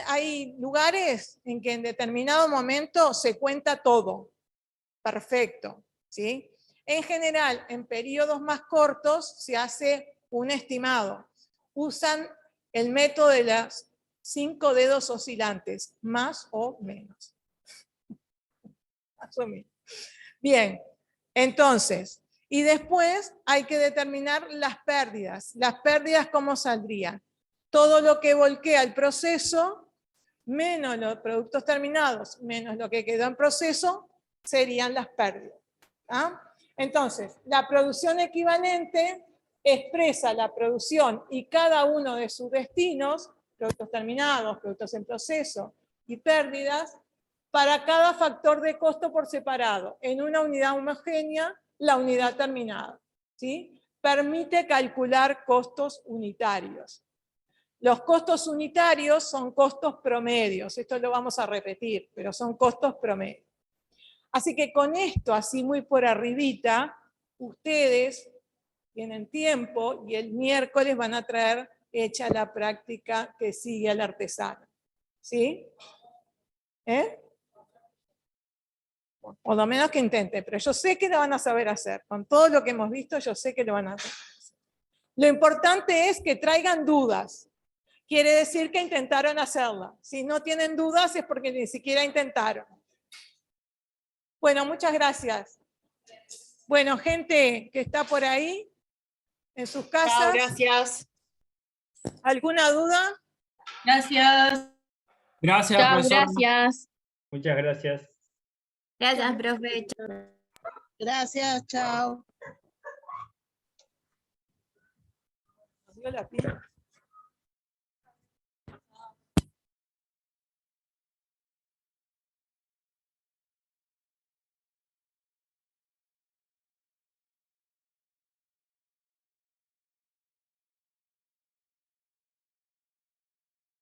hay lugares en que en determinado momento se cuenta todo. Perfecto, ¿sí? En general, en periodos más cortos se hace un estimado. Usan el método de las 5 dedos oscilantes, más o menos. Más o menos. Bien, entonces, y después hay que determinar las pérdidas. Las pérdidas, ¿cómo saldrían? Todo lo que volquea el proceso, menos los productos terminados, menos lo que quedó en proceso, serían las pérdidas. ¿Ah? Entonces, la producción equivalente expresa la producción y cada uno de sus destinos, productos terminados, productos en proceso y pérdidas, para cada factor de costo por separado, en una unidad homogénea, la unidad terminada, ¿sí? Permite calcular costos unitarios. Los costos unitarios son costos promedios, esto lo vamos a repetir, pero son costos promedios. Así que con esto, así muy por arribita, ustedes tienen tiempo y el miércoles van a traer hecha la práctica que sigue al artesano. ¿Sí? O lo menos que intenten, pero yo sé que lo van a saber hacer. Con todo lo que hemos visto, yo sé que lo van a hacer. Lo importante es que traigan dudas. Quiere decir que intentaron hacerla. Si no tienen dudas es porque ni siquiera intentaron. Bueno, muchas gracias. Bueno, gente que está por ahí, en sus casas. Chao, gracias. ¿Alguna duda? Gracias. Gracias, Chao, profesor. gracias. Muchas gracias. Gracias, profe. Chao. Gracias, chao. Nos dio la pila.